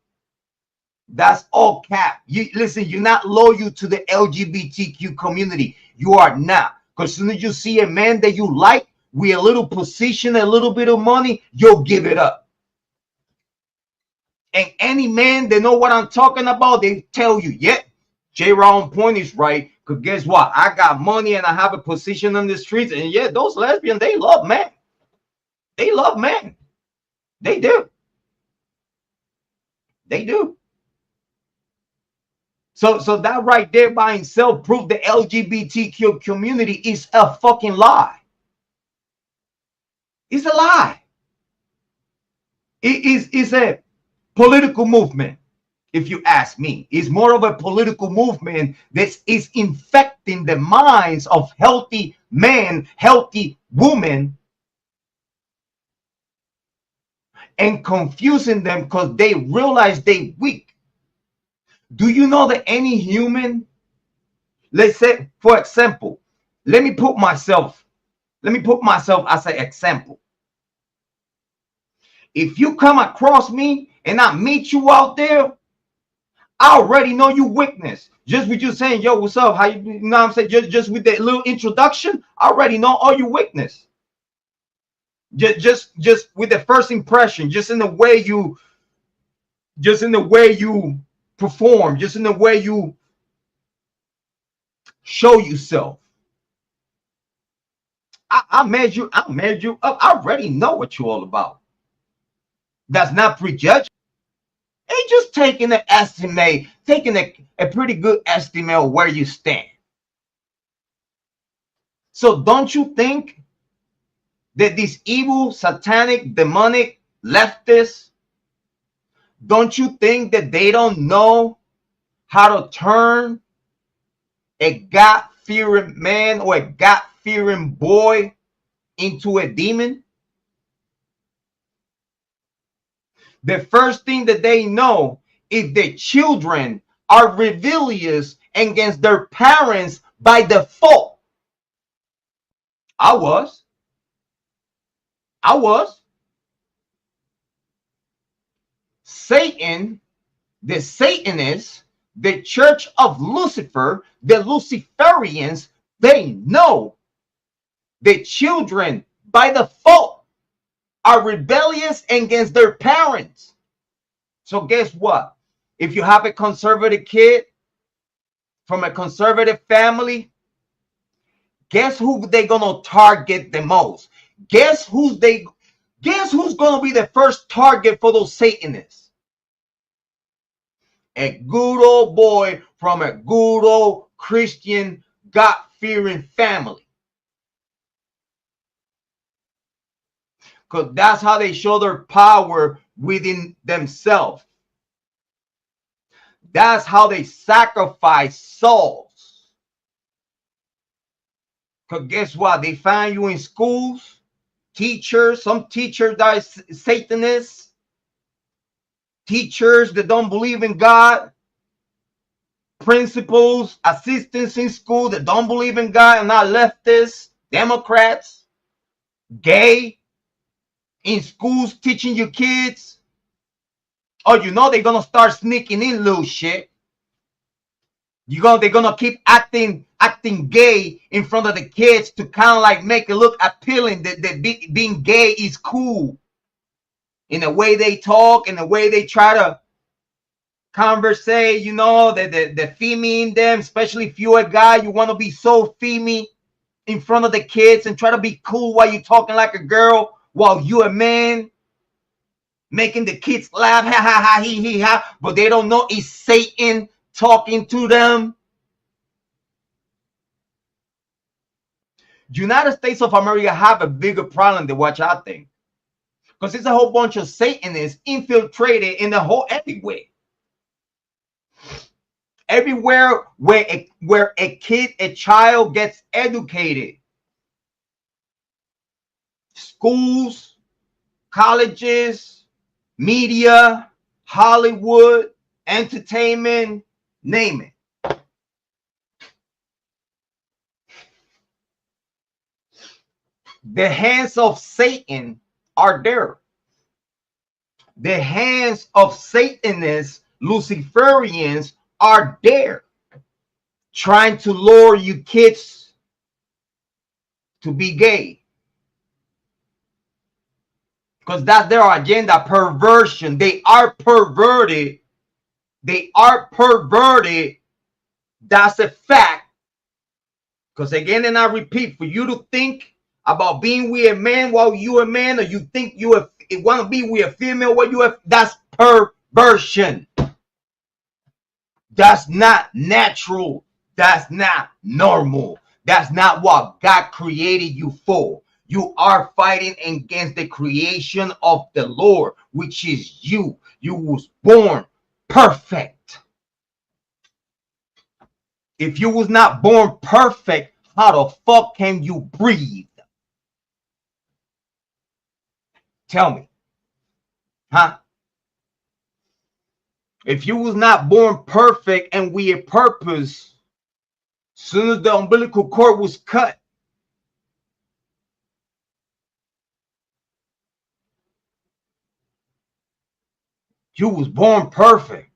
Speaker 1: That's all cap. You listen, you're not loyal to the LGBTQ community. You are not. Because as soon as you see a man that you like with a little position, a little bit of money, you'll give it up. And any man that know what I'm talking about, they tell you, yeah, Jrod on point is right. Because guess what? I got money and I have a position on the streets. And yeah, those lesbians, they love men. They love men. They do. They do. So that right there by itself proved the LGBTQ community is a fucking lie. It's a lie. It's a political movement. If you ask me, it's more of a political movement that is infecting the minds of healthy men, healthy women, and confusing them because they realize they weak. Do you know that any human, let's say, for example, let me put myself as an example. If you come across me and I meet you out there, I already know your weakness. Just with you saying, yo, what's up? How you know what I'm saying? Just with that little introduction, I already know all your weakness. Just with the first impression, just in the way you perform, just in the way you show yourself. I made you up. I already know what you're all about. That's not prejudging. It's just taking an estimate, taking a pretty good estimate of where you stand. So don't you think that these evil, satanic, demonic leftists, don't you think that they don't know how to turn a God-fearing man or a God-fearing boy into a demon? The first thing that they know is the children are rebellious against their parents by default. I was. Satan, the Satanists, the Church of Lucifer, the Luciferians, they know the children by default are rebellious against their parents. So guess what? If you have a conservative kid from a conservative family, guess who they gonna target the most? Guess who's gonna be the first target for those Satanists? A good old boy from a good old Christian, God-fearing family. Because that's how they show their power within themselves. That's how they sacrifice souls. Because guess what? They find you in schools, teachers, some teachers that are Satanists, teachers that don't believe in God, principals, assistants in school that don't believe in God and not leftists, Democrats, gay, in schools teaching your kids. Oh, you know they're gonna start sneaking in little shit. They're gonna keep acting gay in front of the kids to kind of like make it look appealing that being gay is cool. In the way they talk, in the way they try to conversate, you know, the female in them, especially if you're a guy, you want to be so female in front of the kids and try to be cool while you're talking like a girl while you're a man, making the kids laugh, ha ha ha, he ha, but they don't know it's Satan talking to them. United States of America have a bigger problem than what I think, because it's a whole bunch of Satanists infiltrated in the whole everywhere. Everywhere where a child gets educated, schools, colleges, media, Hollywood, entertainment, name it. The hands of Satan are there. The hands of Satanists, Luciferians are there, trying to lure you kids to be gay. Because that's their agenda, perversion. They are perverted. They are perverted. That's a fact. Because again, and I repeat, for you to think about being with a man while you're a man, or you think you want to be with a female while you have, that's perversion. That's not natural. That's not normal. That's not what God created you for. You are fighting against the creation of the Lord, which is you. You was born perfect. If you was not born perfect, how the fuck can you breathe? Tell me. Huh? If you was not born perfect and we had purpose, soon as the umbilical cord was cut, you was born perfect.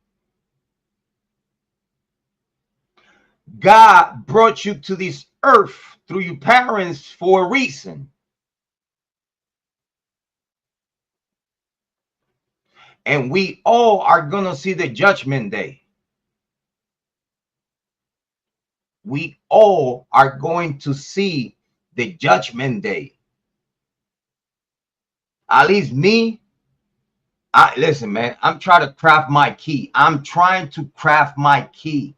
Speaker 1: God brought you to this earth through your parents for a reason. And we all are going to see the judgment day. We all are going to see the judgment day. At least me, listen, man, I'm trying to craft my key. I'm trying to craft my key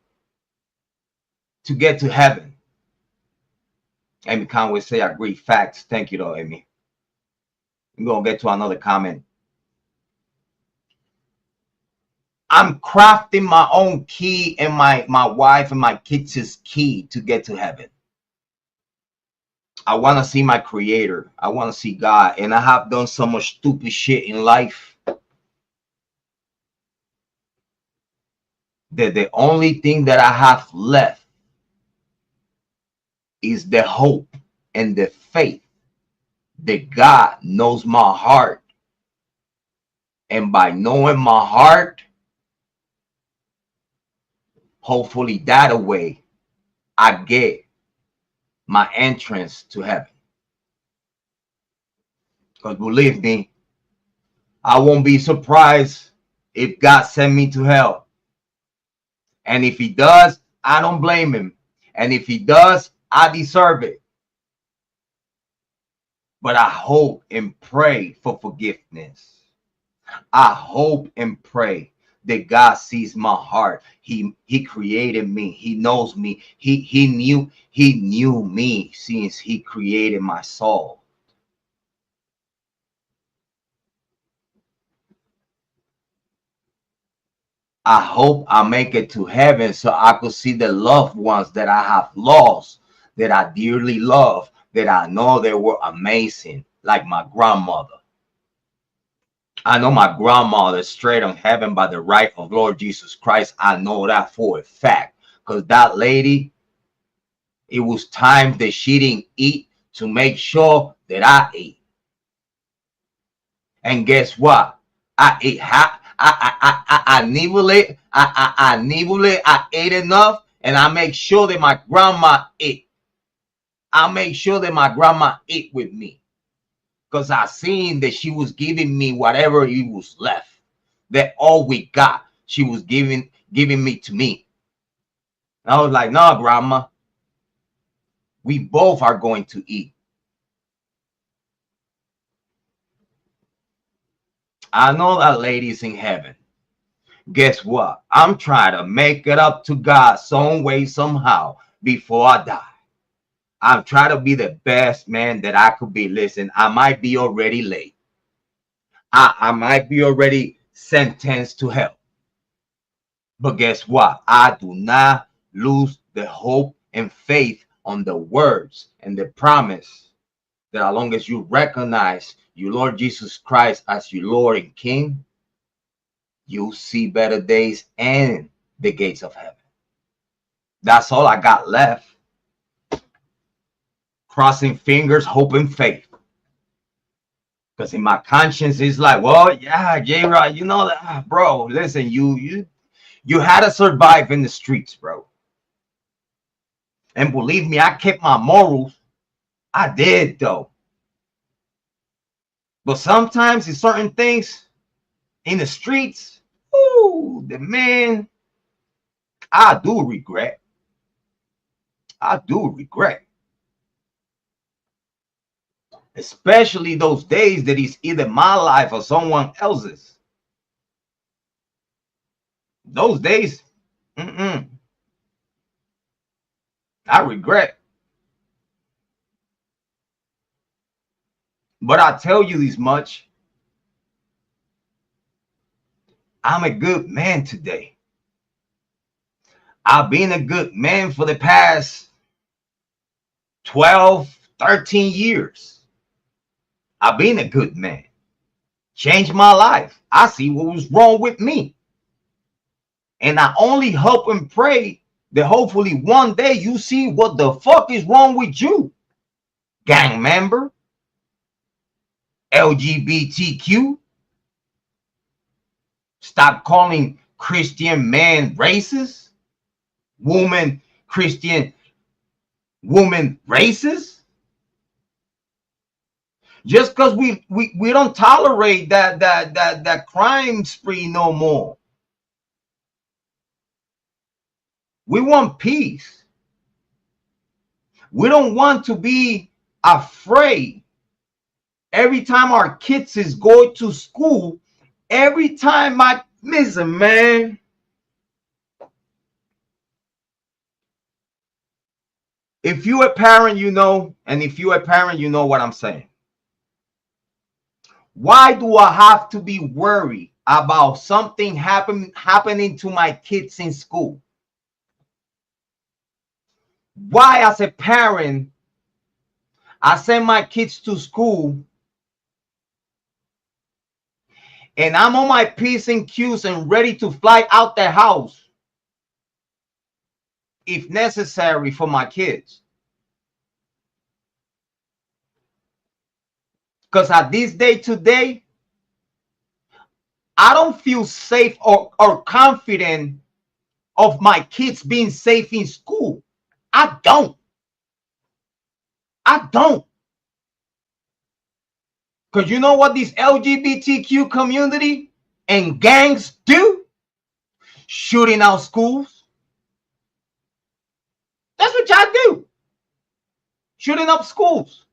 Speaker 1: to get to heaven. Amy Conway say, I agree. Facts. Thank you, though, Amy. I'm going to get to another comment. I'm crafting my own key and my wife and my kids' key to get to heaven. I want to see my creator. I want to see God. And I have done so much stupid shit in life that the only thing that I have left is the hope and the faith that God knows my heart. And by knowing my heart, hopefully that way I get my entrance to heaven. Because believe me, I won't be surprised if God sent me to hell. And if he does, I don't blame him. And if he does, I deserve it. But I hope and pray for forgiveness. I hope and pray that God sees my heart. He created me. He knows me. He knew me since he created my soul. I hope I make it to heaven so I could see the loved ones that I have lost, that I dearly love, that I know they were amazing, like my grandmother. I know my grandmother is straight on heaven by the right of Lord Jesus Christ. I know that for a fact. Because that lady, it was times that she didn't eat to make sure that I ate. And guess what? I ate I nibble it. I nibble it. I ate enough, and I make sure that my grandma ate. I make sure that my grandma ate with me, because I seen that she was giving me whatever it was left. That all we got, she was giving me to me. And I was like, no, grandma, we both are going to eat. I know that lady's in heaven. Guess what? I'm trying to make it up to God some way, somehow, before I die. I'm trying to be the best man that I could be. Listen, I might be already late. I might be already sentenced to hell. But guess what? I do not lose the hope and faith on the words and the promise that as long as you recognize your Lord Jesus Christ as your Lord and King, you'll see better days and the gates of heaven. That's all I got left. Crossing fingers, hope, and faith. Because in my conscience, it's like, well, yeah, Jrod, you know that, bro. Listen, you had to survive in the streets, bro. And believe me, I kept my morals. I did, though. But sometimes in certain things in the streets, ooh, the man, I do regret. I do regret. Especially those days that it's either my life or someone else's. Those days, I regret. But I tell you this much. I'm a good man today. I've been a good man for the past 12, 13 years. I've been a good man. Changed my life. I see what was wrong with me. And I only hope and pray that hopefully one day you see what the fuck is wrong with you. Gang member. LGBTQ. Stop calling Christian man racist. Woman, Christian woman racist. Just because we don't tolerate that crime spree no more. We want peace. We don't want to be afraid every time our kids is going to school. Every time listen, man. If you're a parent, you know, and if you're a parent, you know what I'm saying. Why do I have to be worried about something happening to my kids in school? Why, as a parent, I send my kids to school and I'm on my P's and Q's and ready to fly out the house if necessary for my kids? Because at this day today, I don't feel safe or confident of my kids being safe in school. I don't. Because you know what this LGBTQ community and gangs do? Shooting out schools. That's what y'all do. Shooting up schools.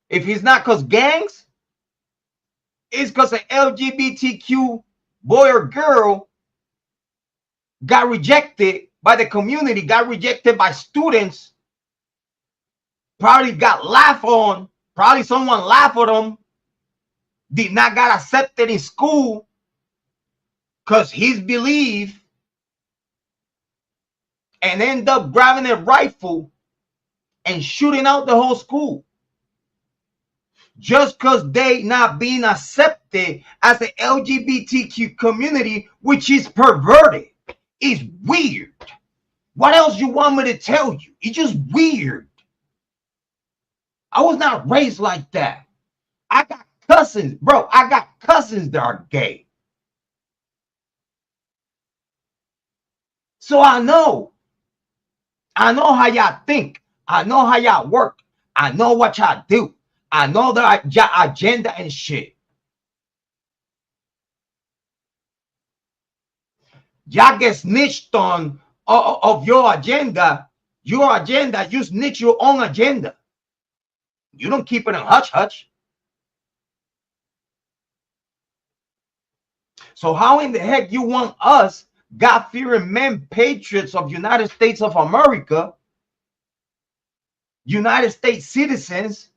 Speaker 1: If it's not because gangs, it's because an LGBTQ boy or girl got rejected by the community, got rejected by students, probably got laughed on, probably someone laughed at them, did not got accepted in school because his belief, and end up grabbing a rifle and shooting out the whole school. Just because they not being accepted as the LGBTQ community, which is perverted. It's weird. What else you want me to tell you? It's just weird. I was not raised like that. I got cousins, bro. I got cousins that are gay. So I know how y'all think. I know how y'all work. I know what y'all do. I know the agenda and shit. Y'all get snitched on of your agenda. Your agenda, you snitch your own agenda. You don't keep it in hush-hush. So how in the heck you want us, God-fearing men, patriots of United States of America, United States citizens,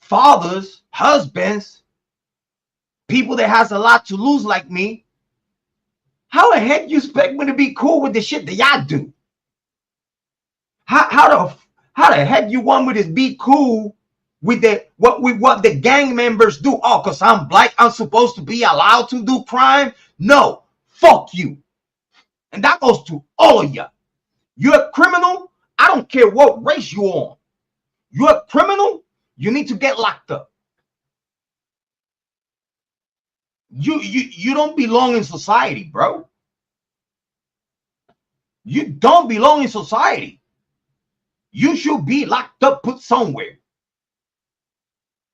Speaker 1: fathers, husbands, people that has a lot to lose like me, how the heck you expect me to be cool with the shit that y'all do? How the heck you want me to be cool with what the gang members do? Oh, because I'm black, I'm supposed to be allowed to do crime? No, fuck you. And that goes to all of you. You're a criminal. I don't care what race you're on. You're a criminal. You need to get locked up. You don't belong in society, bro. You don't belong in society. You should be locked up, put somewhere.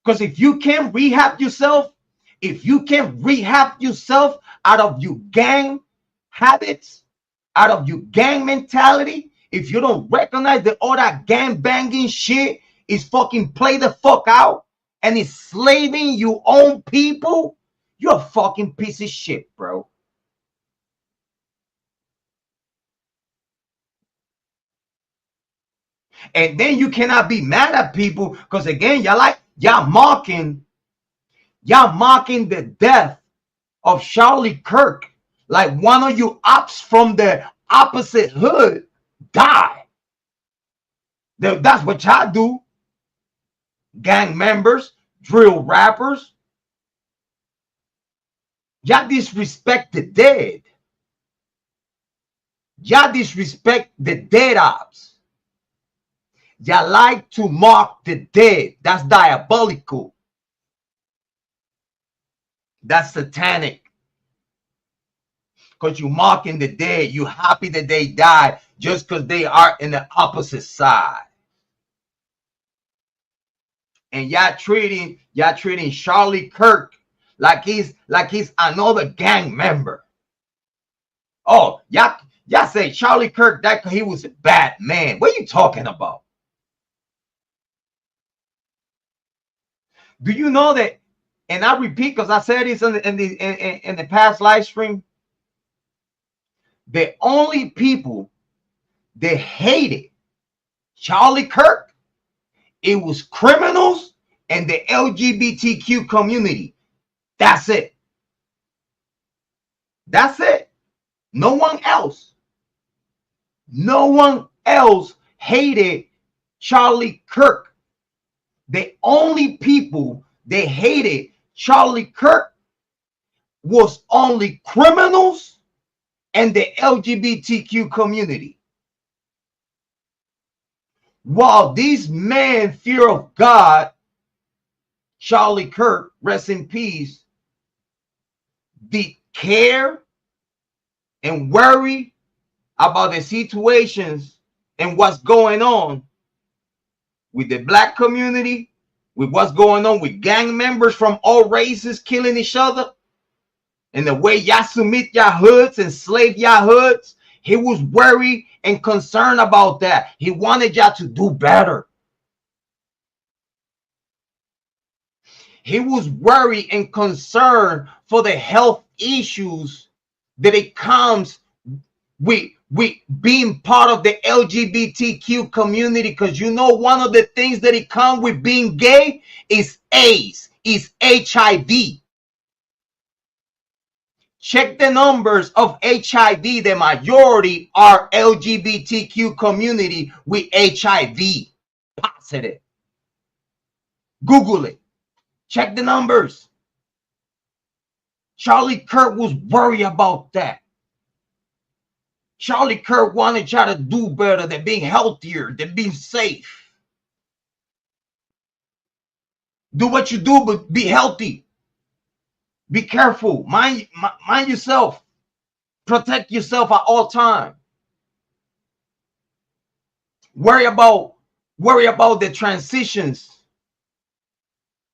Speaker 1: Because if you can't rehab yourself, out of your gang habits, out of your gang mentality, if you don't recognize that all that gang banging shit is fucking play the fuck out and it's slaving your own people, you're a fucking piece of shit, bro. And then you cannot be mad at people because again, y'all like Y'all mocking the death of Charlie Kirk, like one of you ops from the opposite hood die. That's what y'all do. Gang members, drill rappers. Y'all disrespect the dead. Y'all disrespect the dead ops. Y'all like to mock the dead. That's diabolical. That's satanic. Because you mocking the dead. You happy that they died just because they are in the opposite side. And y'all treating Charlie Kirk like he's another gang member. Oh, y'all say Charlie Kirk that he was a bad man. What are you talking about? Do you know that? And I repeat, because I said this in the past live stream. The only people that hated Charlie Kirk, it was criminals and the LGBTQ community. That's it. That's it. No one else. No one else hated Charlie Kirk. The only people that hated Charlie Kirk was only criminals and the LGBTQ community. While these men fear of God, Charlie Kirk, rest in peace, did care and worry about the situations and what's going on with the black community, with what's going on with gang members from all races killing each other, and the way y'all submit y'all hoods and slave y'all hoods. He was worried and concerned about that. He wanted y'all to do better. He was worried and concerned for the health issues that it comes with being part of the LGBTQ community. Because you know, one of the things that it comes with being gay is AIDS, is HIV. Check the numbers of HIV. The majority are LGBTQ community with HIV positive. Google it. Check the numbers. Charlie Kirk was worried about that. Charlie Kirk wanted y'all to do better than being healthier, than being safe. Do what you do, but be healthy. Be careful. Mind yourself. Protect yourself at all times. Worry about the transitions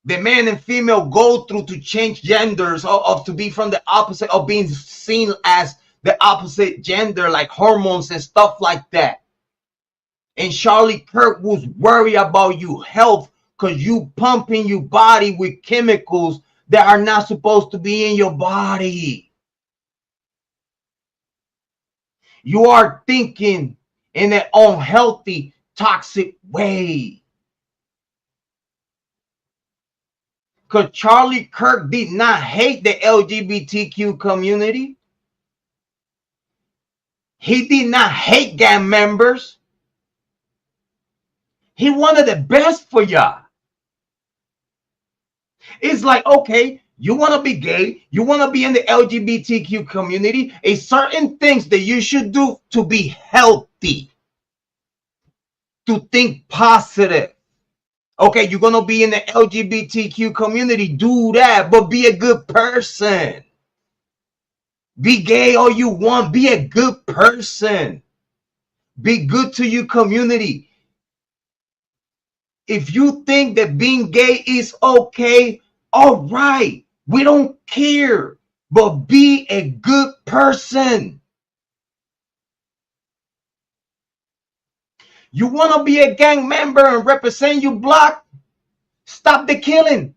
Speaker 1: the man and female go through to change genders, or to be from the opposite, of being seen as the opposite gender, like hormones and stuff like that. And Charlie Kirk was worried about your health because you pumping your body with chemicals that are not supposed to be in your body. You are thinking in an unhealthy, toxic way. Because Charlie Kirk did not hate the LGBTQ community. He did not hate gang members. He wanted the best for y'all. It's like, okay, you want to be gay, you want to be in the LGBTQ community, it's certain things that you should do to be healthy, to think positive. Okay, you're going to be in the LGBTQ community, do that, but be a good person. Be gay all you want, be a good person. Be good to your community. If you think that being gay is okay, all right, we don't care, but be a good person. You want to be a gang member and represent your block? Stop the killing.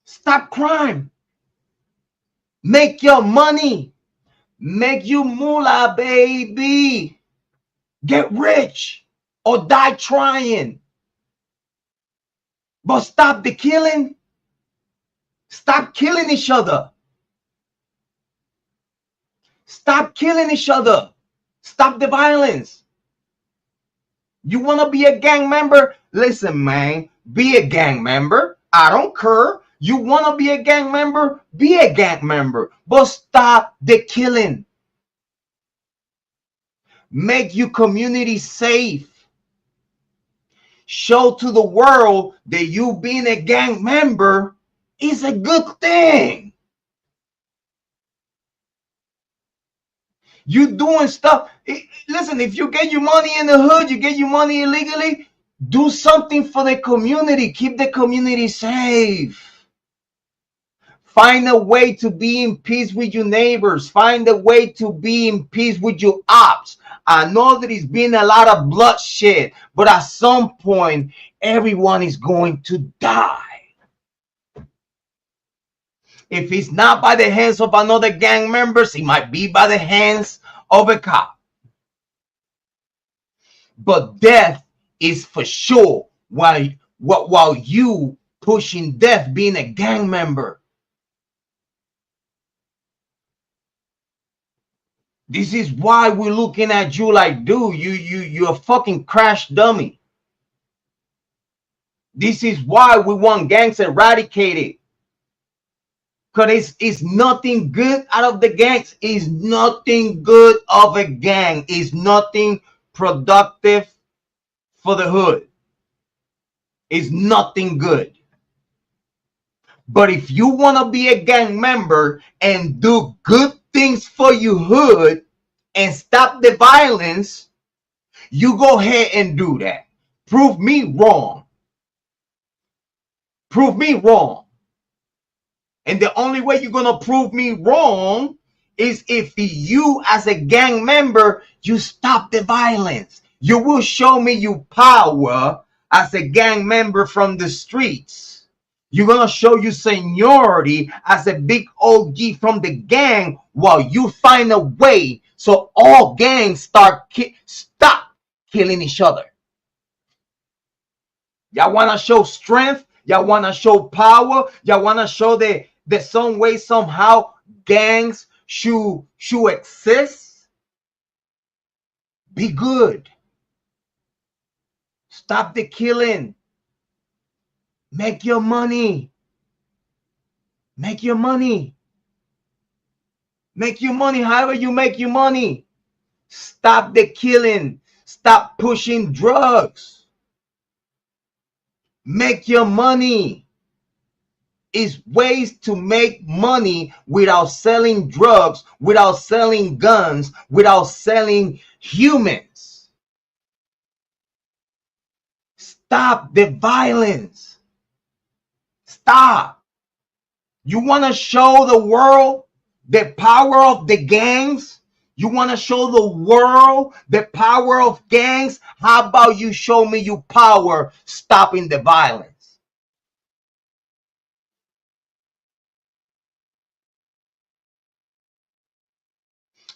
Speaker 1: Stop crime. Make your money. Make you moolah, baby. Get rich or die trying. But stop the killing. Stop killing each other. Stop killing each other. Stop the violence. You want to be a gang member? Listen, man, be a gang member. I don't care. You want to be a gang member? Be a gang member. But stop the killing. Make your community safe. Show to the world that you being a gang member is a good thing. You doing stuff. Listen, if you get your money in the hood, you get your money illegally, do something for the community. Keep the community safe. Find a way to be in peace with your neighbors. Find a way to be in peace with your ops. I know that it's been a lot of bloodshed, but at some point, everyone is going to die. If it's not by the hands of another gang members, it might be by the hands of a cop. But death is for sure while you pushing death being a gang member. This is why we're looking at you like, dude, you're a fucking crash dummy. This is why we want gangs eradicated. Because it's nothing good out of the gangs. It's nothing good of a gang. It's nothing productive for the hood. It's nothing good. But if you want to be a gang member and do good things for your hood and stop the violence, you go ahead and do that. Prove me wrong. Prove me wrong. And the only way you're going to prove me wrong is if you, as a gang member, you stop the violence. You will show me your power as a gang member from the streets. You're going to show you seniority as a big OG from the gang while you find a way so all gangs stop killing each other. Y'all want to show strength? Y'all want to show power? Y'all want to show that some way, somehow, gangs should exist? Be good. Stop the killing. Make your money. Make your money. Make your money however you make your money. Stop the killing. Stop pushing drugs. Make your money. It's ways to make money without selling drugs, without selling guns, without selling humans. Stop the violence. Stop. You want to show the world the power of the gangs? You want to show the world the power of gangs? How about you show me your power stopping the violence?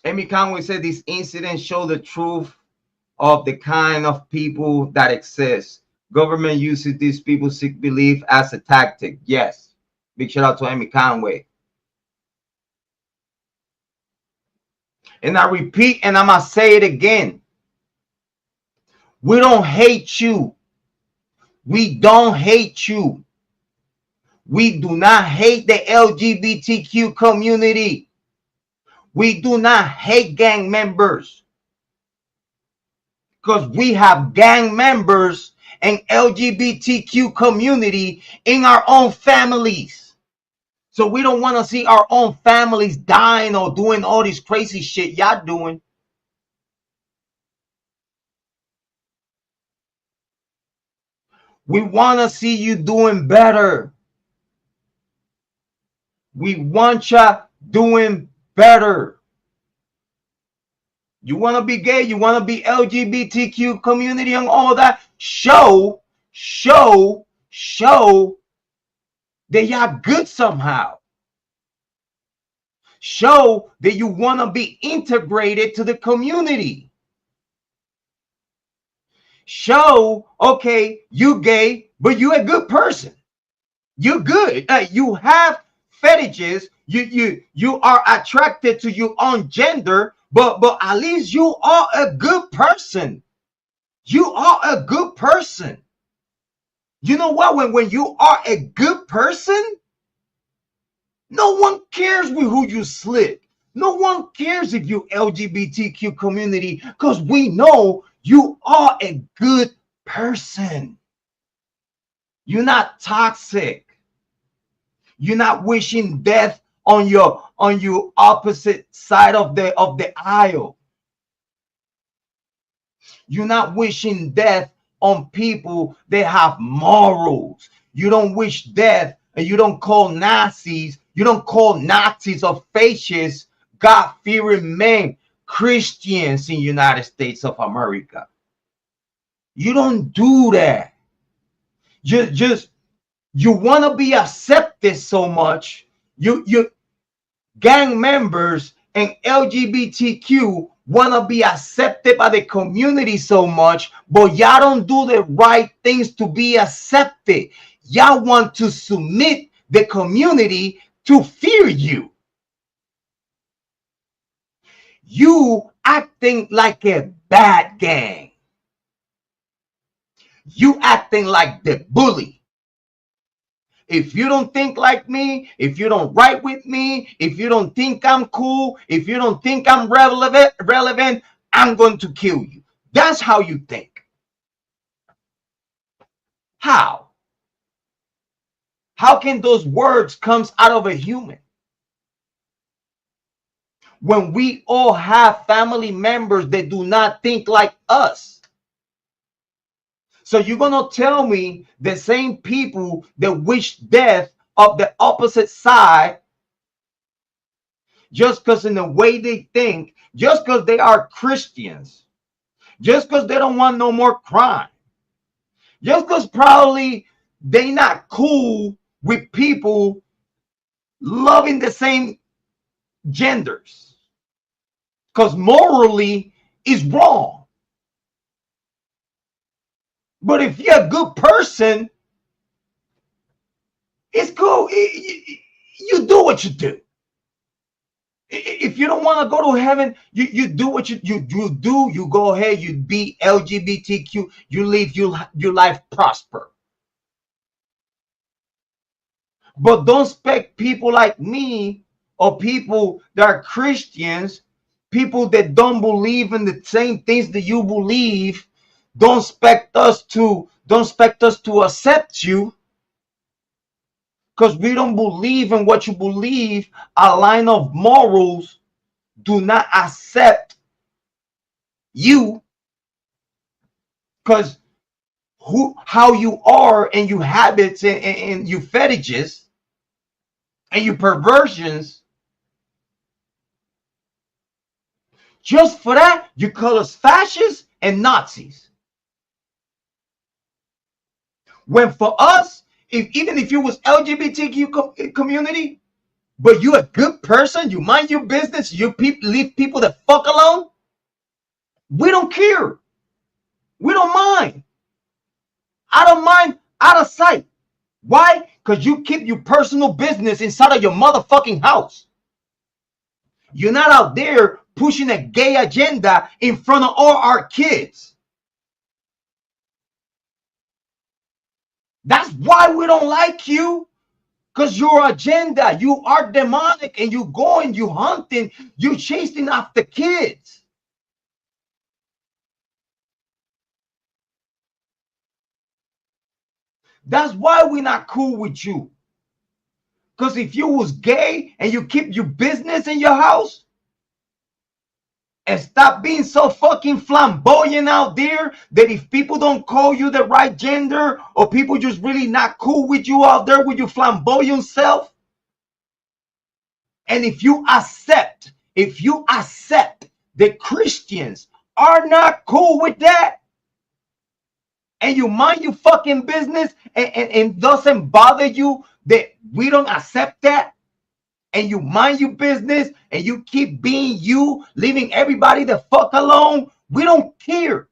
Speaker 1: Amy Conway said this incident showed the truth of the kind of people that exist. Government uses these people seek belief as a tactic. Yes. Big shout out to Amy Conway. And I repeat, and I'm going to say it again. We don't hate you. We don't hate you. We do not hate the LGBTQ community. We do not hate gang members. Because we have gang members and LGBTQ community in our own families. So we don't want to see our own families dying or doing all this crazy shit y'all doing. We want to see you doing better. We want you doing better. You want to be gay, you want to be LGBTQ community and all that. Show that y'all good somehow. Show that you want to be integrated to the community. show, okay, you gay, but you a good person. You good. You have fetishes. You are attracted to your own gender, but at least you are a good person. You are a good person. You know what? When you are a good person, no one cares with who you sleep. No one cares if you LGBTQ community, because we know you are a good person. You're not toxic. You're not wishing death on your opposite side of the aisle. You're not wishing death on people that have morals. You don't wish death, and you don't call Nazis. You don't call Nazis or fascists God-fearing men Christians in the United States of America. You don't do that. Just you want to be accepted so much. You gang members and LGBTQ want to be accepted by the community so much, but y'all don't do the right things to be accepted. Y'all want to submit the community to fear you. You acting like a bad gang. You acting like the bully. If you don't think like me, if you don't write with me, if you don't think I'm cool, if you don't think I'm relevant, I'm going to kill you. That's how you think. How? How can those words come out of a human? When we all have family members that do not think like us. So you're going to tell me the same people that wish death of the opposite side, just because in the way they think, just because they are Christians, just because they don't want no more crime, just because probably they not cool with people loving the same genders, because morally is wrong. But if you're a good person, it's cool. You do what you do. If you don't want to go to heaven, you do what you do. You go ahead. You be LGBTQ. You live your life prosper. But don't expect people like me or people that are Christians, people that don't believe in the same things that you believe, don't expect us to accept you, because we don't believe in what you believe. A line of morals do not accept you, because how you are and your habits and your fetishes and your perversions. Just for that, you call us fascists and Nazis. When for us, even if you was LGBTQ community, but you a good person, you mind your business, you leave people the fuck alone, we don't care. We don't mind. I don't mind, out of sight. Why? Because you keep your personal business inside of your motherfucking house. You're not out there pushing a gay agenda in front of all our kids. That's why we don't like you. Because your agenda, you are demonic, and you going, you hunting, you chasing after kids. That's why we're not cool with you. Because if you was gay and you keep your business in your house and stop being so fucking flamboyant out there, that if people don't call you the right gender, or people just really not cool with you out there with your flamboyant self, and if you accept that Christians are not cool with that, and you mind your fucking business, and doesn't bother you that we don't accept that, and you mind your business and you keep being you, leaving everybody the fuck alone, we don't care.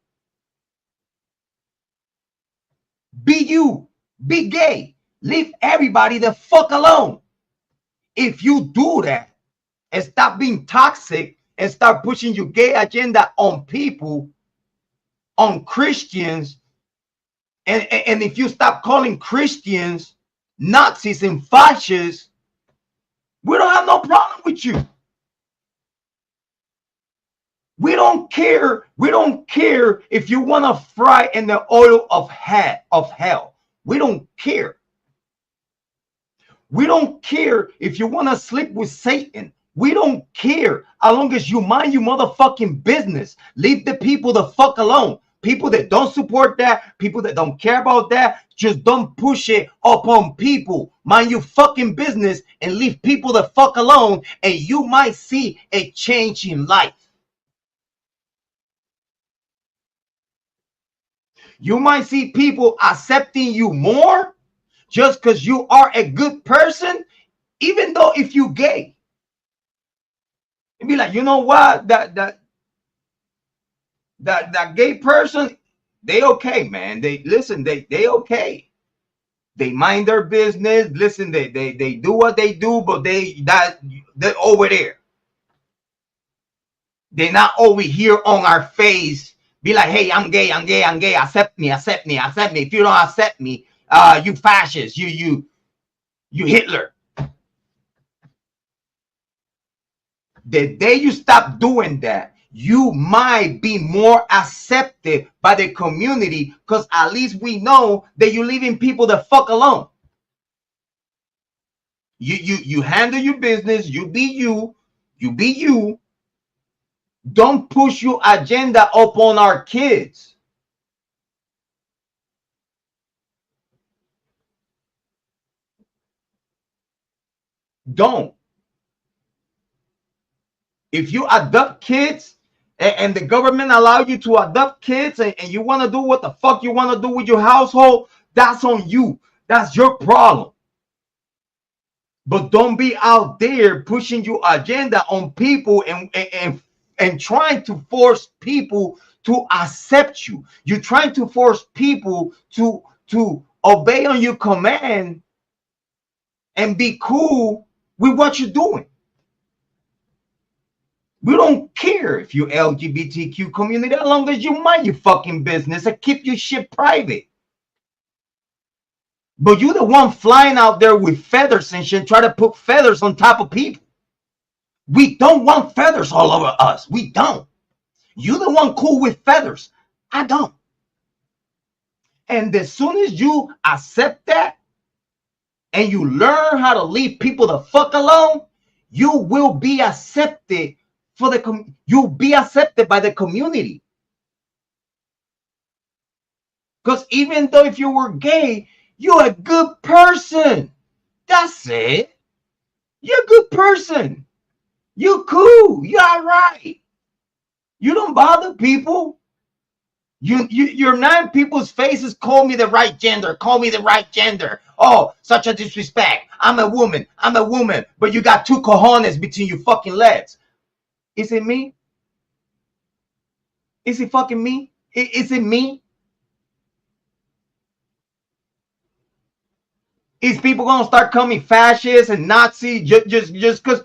Speaker 1: Be you. Be gay. Leave everybody the fuck alone. If you do that and stop being toxic and start pushing your gay agenda on people, on Christians, and if you stop calling Christians Nazis and fascists, we don't have no problem with you. We don't care. We don't care if you want to fry in the oil of hell. We don't care. We don't care if you want to sleep with Satan. We don't care as long as you mind your motherfucking business. Leave the people the fuck alone. People that don't support that, people that don't care about that, just don't push it upon people. Mind your fucking business and leave people the fuck alone, and you might see a change in life. You might see people accepting you more just because you are a good person, even though if you gay. And be like, you know what? That gay person, they okay, man. They listen, they okay. They mind their business. Listen, they do what they do, but they're over there. They're not over here on our face. Be like, hey, I'm gay. Accept me. If you don't accept me, you fascist. You Hitler. The day you stop doing that, you might be more accepted by the community, because at least we know that you're leaving people the fuck alone. You handle your business. You be you. You be you. Don't push your agenda upon our kids. Don't. If you adopt kids and the government allow you to adopt kids and you want to do what the fuck you want to do with your household, that's on you. That's your problem. But don't be out there pushing your agenda on people and trying to force people to accept you. You're trying to force people to obey on your command and be cool with what you're doing. We don't care if you're LGBTQ community, as long as you mind your fucking business and keep your shit private. But you're the one flying out there with feathers and shit, try to put feathers on top of people. We don't want feathers all over us. We don't. You're the one cool with feathers. I don't. And as soon as you accept that and you learn how to leave people the fuck alone, you will be accepted you'll be accepted by the community. Because even though if you were gay, you're a good person. That's it. You're a good person. You're cool. You're all right. You don't bother people. You're not in people's faces. Call me the right gender. Call me the right gender. Oh, such a disrespect. I'm a woman. But you got two cojones between your fucking legs. Is it me? Is it fucking me? Is it me? Is people gonna start calling me fascist and Nazi just because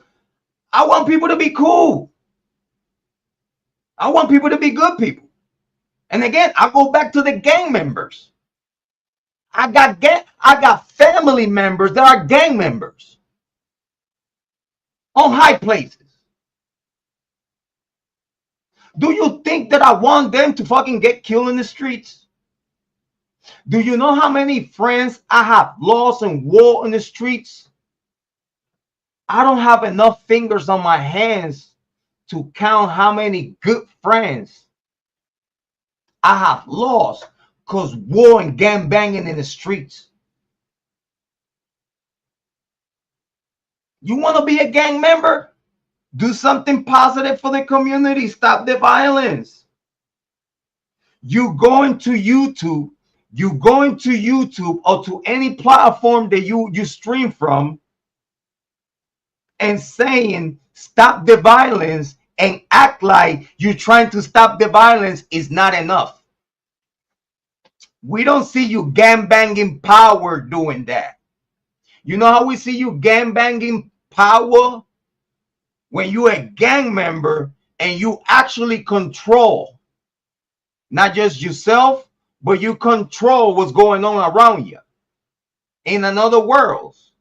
Speaker 1: I want people to be cool? I want people to be good people. And again, I go back to the gang members. I got family members that are gang members on high places. Do you think that I want them to fucking get killed in the streets? Do you know how many friends I have lost in war in the streets? I don't have enough fingers on my hands to count how many good friends I have lost because war and gang banging in the streets. You want to be a gang member? Do something positive for the community. Stop the violence. You going to YouTube or to any platform that you stream from and saying stop the violence and act like you're trying to stop the violence is not enough. We don't see you gangbanging power doing that. You know how we see you gangbanging power? When you're a gang member and you actually control not just yourself, but you control what's going on around you. In another words,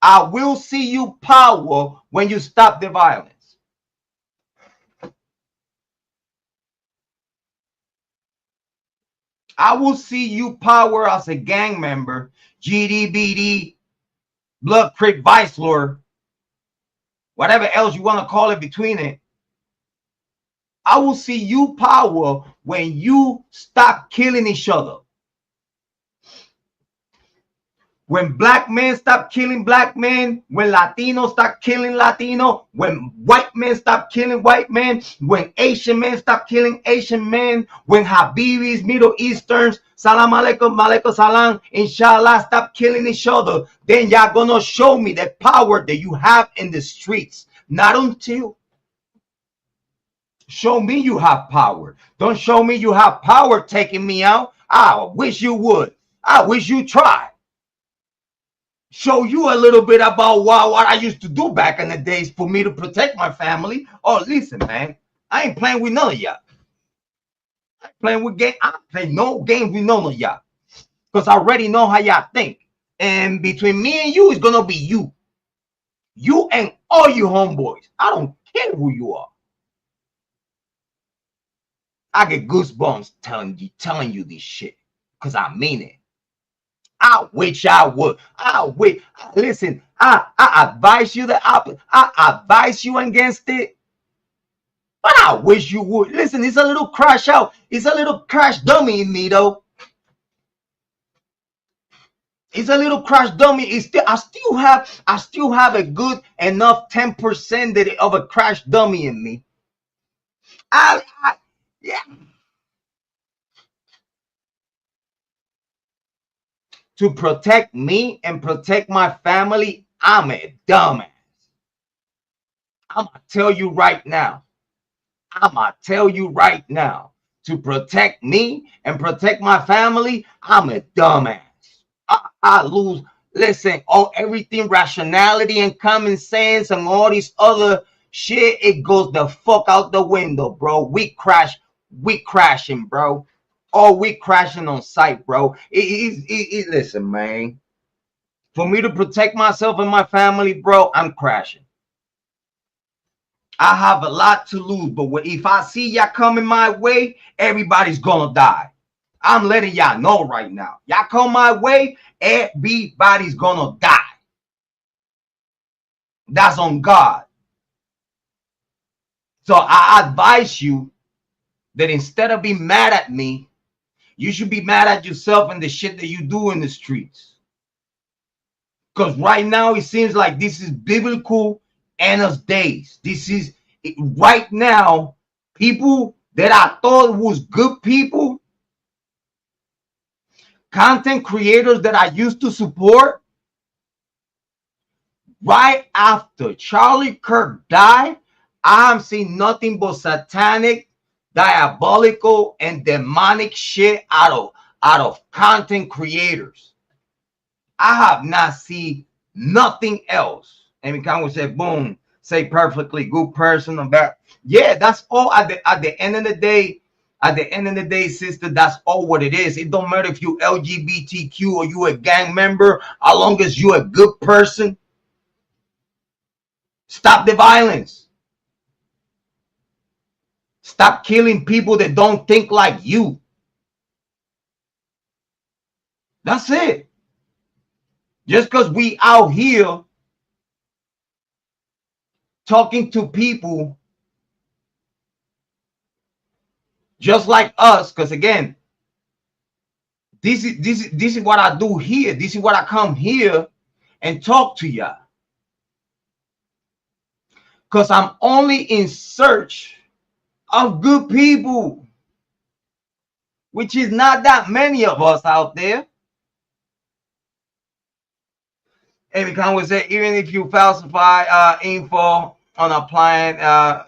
Speaker 1: I will see you power when you stop the violence. I will see you power as a gang member, GDBD, Blood Creek Vice Lord, whatever else you want to call it between it. I will see you power when you stop killing each other. When black men stop killing black men, when Latinos stop killing Latino, when white men stop killing white men, when Asian men stop killing Asian men, when Habibis, Middle Easterns, salam alaikum, malaikum salam, inshallah, stop killing each other, then y'all gonna show me the power that you have in the streets. Not until. Show me you have power. Don't show me you have power taking me out. I wish you would. I wish you tried. Show you a little bit about what I used to do back in the days for me to protect my family. Oh, listen, man, I ain't playing with none of y'all. I ain't playing with game. I don't play no games with none of y'all because I already know how y'all think. And between me and you, it's gonna be you and all you homeboys. I don't care who you are. I get goosebumps telling you this shit because I mean it. I wish I would. Listen, I advise you I advise you against it. But I wish you would. Listen, it's a little crash out. It's a little crash dummy in me, though. It's a little crash dummy. I still have a good enough 10% of a crash dummy in me. Yeah. To protect me and protect my family, I'm a dumbass. I'm gonna tell you right now. To protect me and protect my family, I'm a dumbass. I lose. Listen, everything, rationality and common sense and all this other shit, it goes the fuck out the window, bro. We crashing, bro. Oh, we crashing on sight, bro. Listen, man. For me to protect myself and my family, bro, I'm crashing. I have a lot to lose, but if I see y'all coming my way, everybody's gonna die. I'm letting y'all know right now. Y'all come my way, everybody's gonna die. That's on God. So I advise you that instead of being mad at me, you should be mad at yourself and the shit that you do in the streets. Because right now it seems like this is biblical Anna's days. This is right now, people that I thought was good people, content creators that I used to support, right after Charlie Kirk died, I'm seeing nothing but satanic, diabolical, and demonic shit out of content creators. I have not seen nothing else. And we kind of say, boom, say perfectly good person on that. Yeah, that's all. At the end of the day, sister, that's all what it is. It don't matter if you LGBTQ or you a gang member, as long as you a good person. Stop the violence. Stop killing people that don't think like you. That's it. Just because we out here talking to people just like us, because again, this is what I do here. This is what I come here and talk to y'all. Because I'm only in search of good people, which is not that many of us out there. And we can always say, even if you falsify info, on applying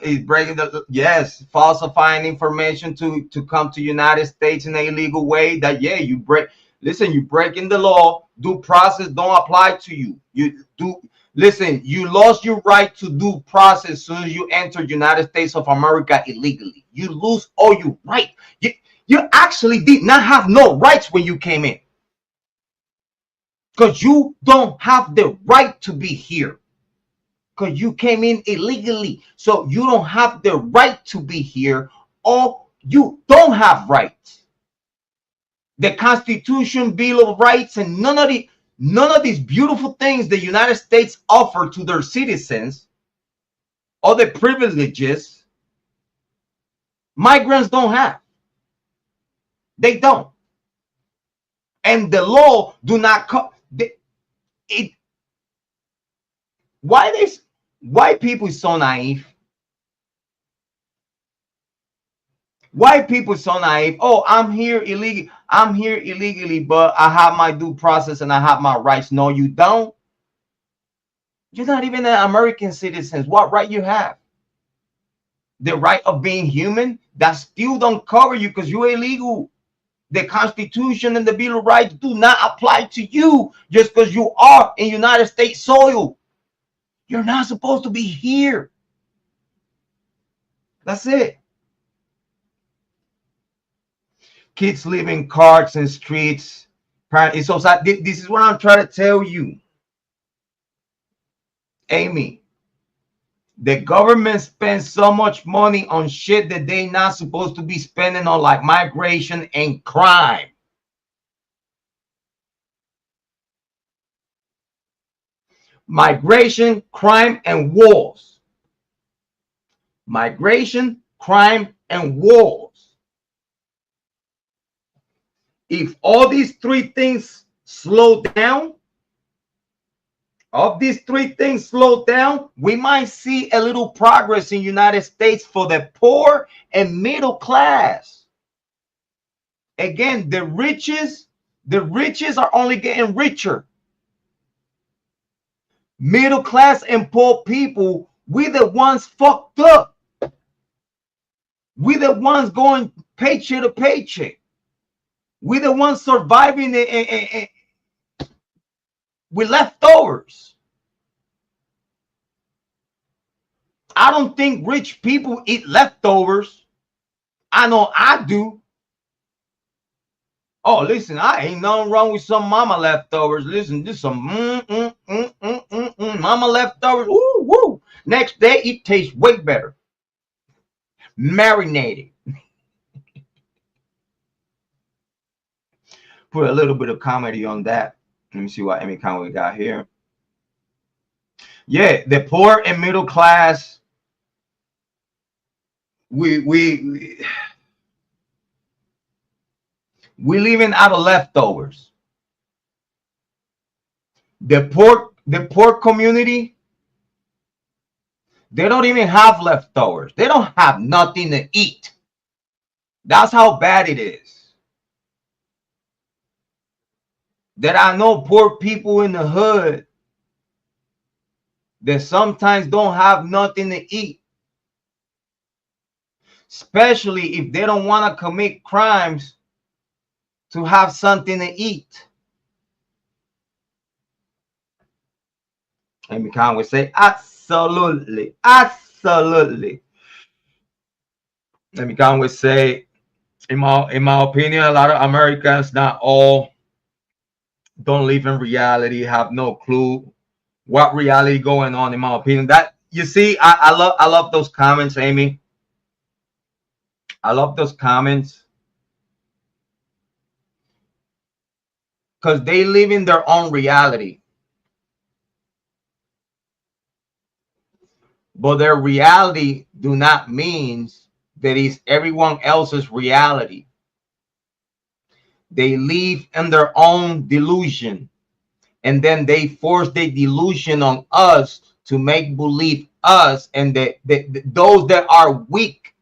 Speaker 1: is breaking the, yes, falsifying information to come to United States in a illegal way. That, yeah, you break, listen, you breaking the law. Due process don't apply to you. You do, listen, you lost your right to due process as soon as you enter United States of America illegally. You lose all your right. You actually did not have no rights when you came in, because you don't have the right to be here, because you came in illegally. So you don't have the right to be here, or you don't have rights. The Constitution, Bill of Rights, and none of these beautiful things the United States offer to their citizens, all the privileges, migrants don't have. They don't. And the law do not it. Why people is so naive? Why people so naive? Oh, I'm here illegally, but I have my due process and I have my rights. No, you don't. You're not even an American citizen. What right you have? The right of being human? That still don't cover you because you're illegal. The Constitution and the Bill of Rights do not apply to you just because you are in United States soil. You're not supposed to be here. That's it. Kids live in carts and streets. It's so sad. This is what I'm trying to tell you, Amy. The government spends so much money on shit that they're not supposed to be spending on, like migration and crime. Migration, crime, and wars. Migration, crime, and wars. If all these three things slow down, we might see a little progress in United States for the poor and middle class. Again, the riches are only getting richer. Middle class and poor people, we the ones fucked up. We the ones going paycheck to paycheck. We the ones surviving with leftovers. I don't think rich people eat leftovers. I know I do. Oh, listen, I ain't nothing wrong with some mama leftovers. Listen, this some mama leftovers. Ooh, woo. Next day, it tastes way better. Marinated. Put a little bit of comedy on that. Let me see what Amy Conway got here. Yeah, the poor and middle class. We living out of leftovers. The poor community, they don't even have leftovers. They don't have nothing to eat. That's how bad it is. That I know poor people in the hood that sometimes don't have nothing to eat. Especially if they don't want to commit crimes to have something to eat. Amy Conway say, absolutely, absolutely. Amy Conway say, in my opinion, a lot of Americans, not all, don't live in reality, have no clue what reality going on. In my opinion, that you see, I love those comments, Amy. I love those comments because they live in their own reality. But their reality do not mean that it's everyone else's reality. They live in their own delusion, and then they force their delusion on us to make believe us, and those that are weak,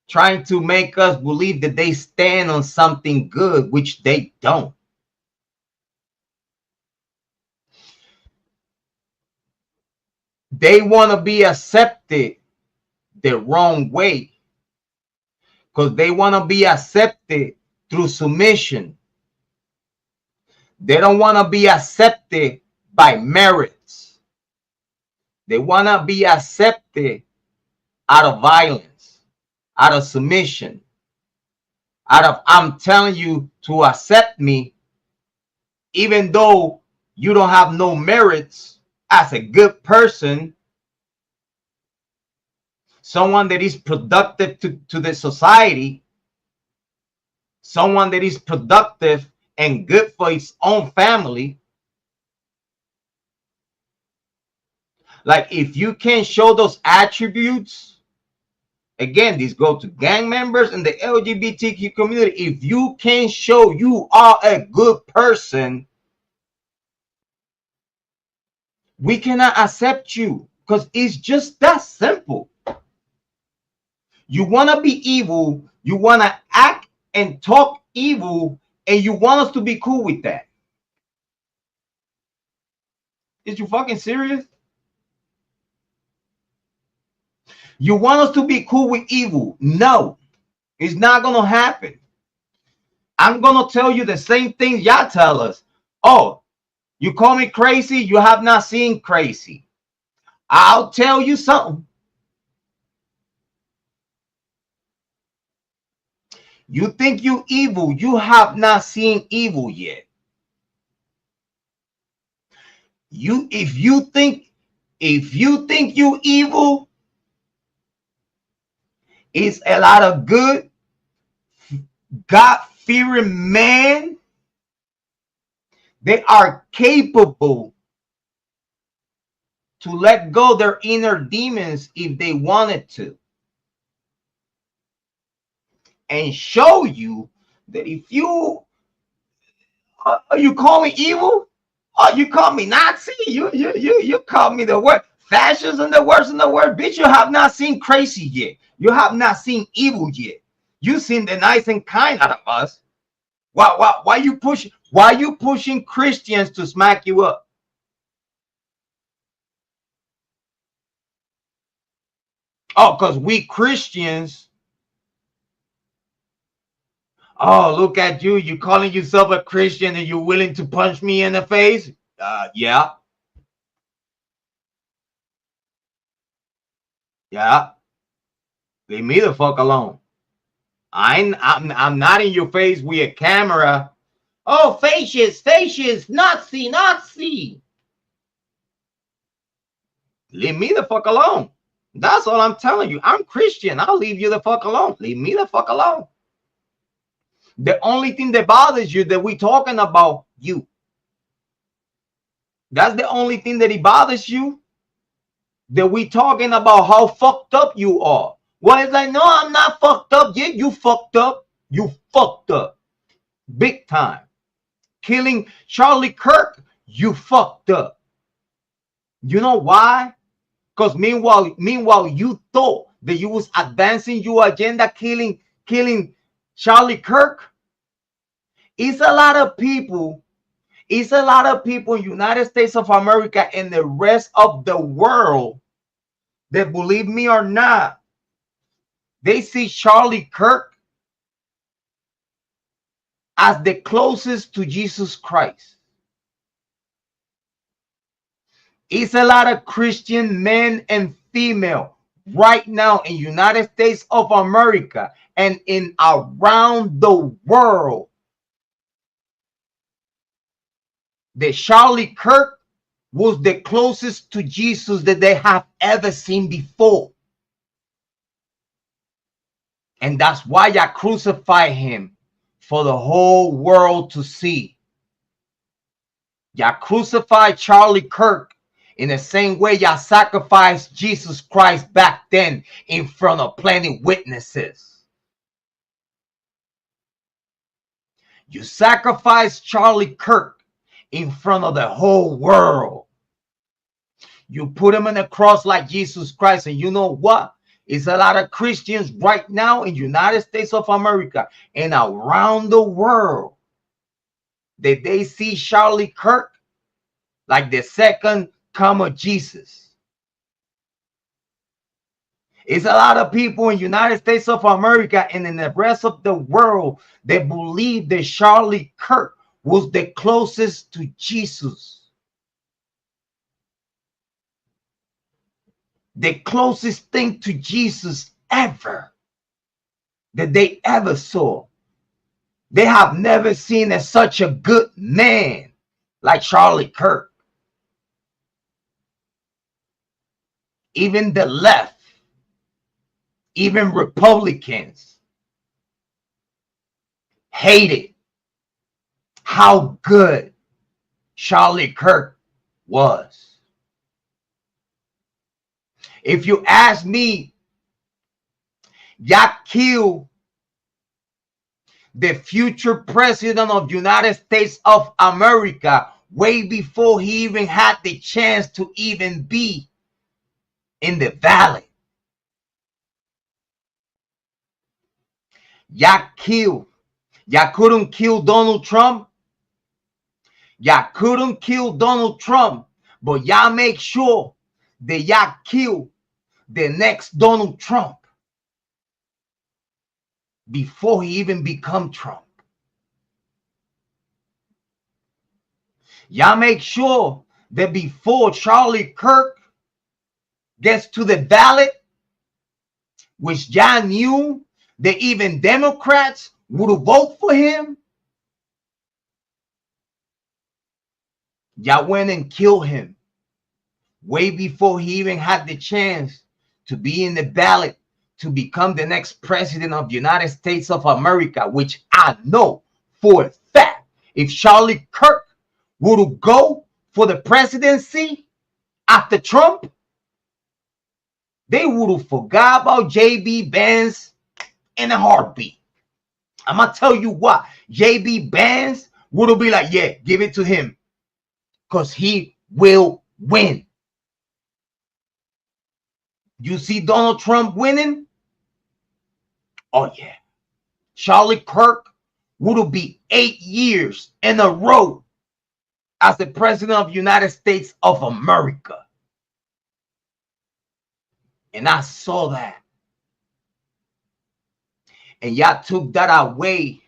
Speaker 1: trying to make us believe that they stand on something good, which they don't. they want to be accepted the wrong way, because they want to be accepted through submission. They don't want to be accepted by merits. They want to be accepted out of violence, out of submission, out of I'm telling you to accept me, even though you don't have no merits as a good person, someone that is productive to the society, someone that is productive and good for his own family. Like, if you can show those attributes, again, these go to gang members and the LGBTQ community. If you can show you are a good person, we cannot accept you, because it's just that simple. You want to be evil, you want to act and talk evil, and you want us to be cool with that. Is you fucking serious? You want us to be cool with evil? No, it's not gonna happen. I'm gonna tell you the same thing y'all tell us. Oh, you call me crazy? You have not seen crazy. I'll tell you something. You think you evil? You have not seen evil yet. If you think you evil, it's a lot of good, God-fearing men. They are capable to let go their inner demons if they wanted to, and show you that if you call me evil, you call me Nazi, you call me the word fascism, the worst in the world, bitch. You have not seen crazy yet. You have not seen evil yet. You seen the nice and kind out of us. Why you pushing Christians to smack you up? Oh, because we Christians. Oh, look at you. You calling yourself a Christian and you're willing to punch me in the face? Yeah. Yeah. Leave me the fuck alone. I'm not in your face with a camera. Oh, fascist, Nazi. Leave me the fuck alone. That's all I'm telling you. I'm Christian. I'll leave you the fuck alone. Leave me the fuck alone. The only thing that bothers you that we talking about you. That's the only thing that it bothers you. That we talking about how fucked up you are. Well, it's like, no, I'm not fucked up. Yeah, you fucked up. You fucked up. Big time. Killing Charlie Kirk, you fucked up. You know why? Because meanwhile, you thought that you was advancing your agenda, killing Charlie Kirk. It's a lot of people in United States of America and the rest of the world that, believe me or not, they see Charlie Kirk as the closest to Jesus Christ. It's a lot of Christian men and female right now in United States of America and in around the world that Charlie Kirk was the closest to Jesus that they have ever seen before. And that's why I crucified him for the whole world to see. Y'all crucified Charlie Kirk in the same way y'all sacrificed Jesus Christ back then in front of plenty witnesses. You sacrificed Charlie Kirk in front of the whole world. You put him on the cross like Jesus Christ. And you know what? It's a lot of Christians right now in United States of America and around the world that they see Charlie Kirk like the second come of Jesus. It's a lot of people in the United States of America and in the rest of the world that believe that Charlie Kirk was the closest to Jesus. The closest thing to Jesus ever that they ever saw. They have never seen such a good man like Charlie Kirk. Even the left, even Republicans hated how good Charlie Kirk was. If you ask me, y'all killed the future president of the United States of America way before he even had the chance to even be in the ballot. Y'all couldn't kill Donald Trump. Y'all couldn't kill Donald Trump, but y'all make sure that y'all kill the next Donald Trump before he even become Trump. Y'all make sure that before Charlie Kirk gets to the ballot, which y'all knew that even Democrats would vote for him, y'all went and killed him way before he even had the chance to be in the ballot to become the next president of the United States of America, which I know for a fact, if Charlie Kirk would go for the presidency after Trump, they would have forgot about J.B. Vance in a heartbeat. I'm going to tell you what, J.B. Vance would be like, yeah, give it to him because he will win. You see Donald Trump winning? Oh, yeah. Charlie Kirk would be 8 years in a row as the president of the United States of America. And I saw that. And y'all took that away.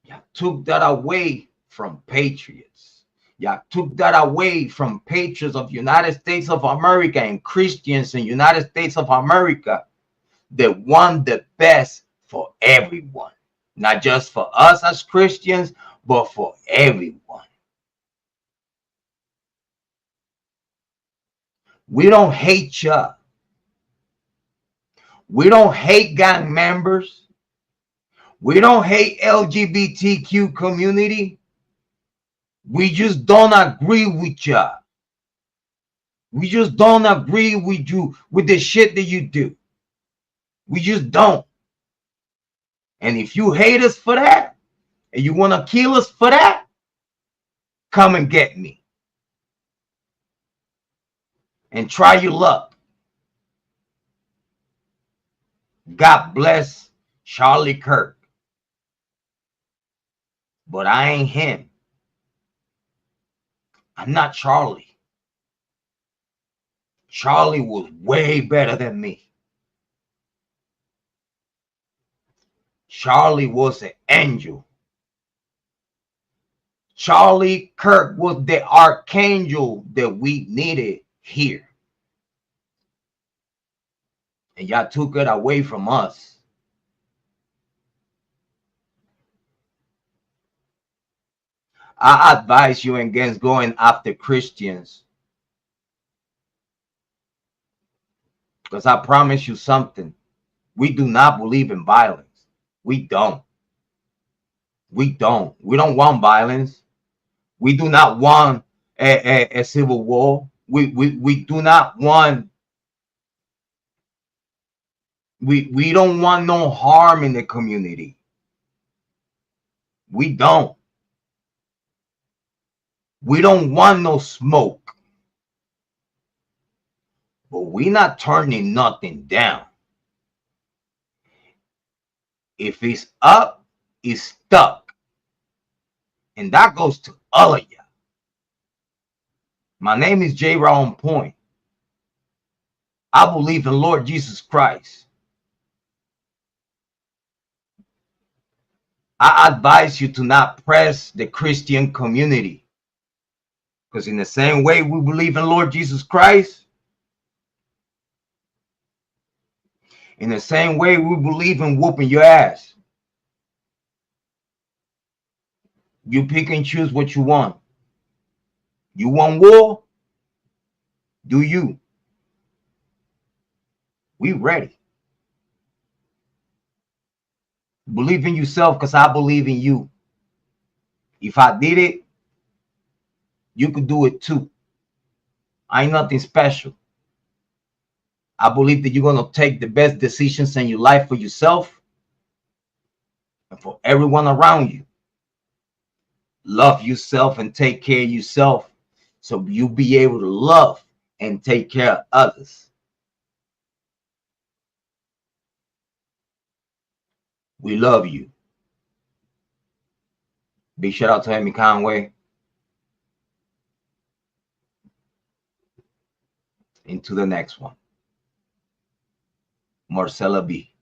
Speaker 1: Y'all took that away from Patriots. Y'all took that away from Patriots of the United States of America and Christians in the United States of America that want the best for everyone. Not just for us as Christians, but for everyone. We don't hate you. We don't hate gang members. We don't hate LGBTQ community. We just don't agree with you. We just don't agree with you, with the shit that you do. We just don't. And if you hate us for that, and you want to kill us for that, come and get me. And try your luck. God bless Charlie Kirk. But I ain't him. I'm not Charlie. Charlie was way better than me. Charlie was an angel. Charlie Kirk was the archangel that we needed here. And y'all took it away from us. I advise you against going after Christians. Because I promise you something. We do not believe in violence. We don't. We don't. We don't want violence. We do not want a civil war. We do not want. We don't want no harm in the community. We don't. We don't want no smoke. But we're not turning nothing down. If it's up, it's stuck. And that goes to all of you. My name is Jrod on Point. I believe in Lord Jesus Christ. I advise you to not press the Christian community. Because in the same way we believe in Lord Jesus Christ, in the same way we believe in whooping your ass. You pick and choose what you want. You want war? Do you? We ready. Believe in yourself because I believe in you. If I did it, you could do it too. I ain't nothing special. I believe that you're going to take the best decisions in your life for yourself and for everyone around you. Love yourself and take care of yourself so you'll be able to love and take care of others. We love you. Big shout out to Amy Conway. Into the next one. Marcella B.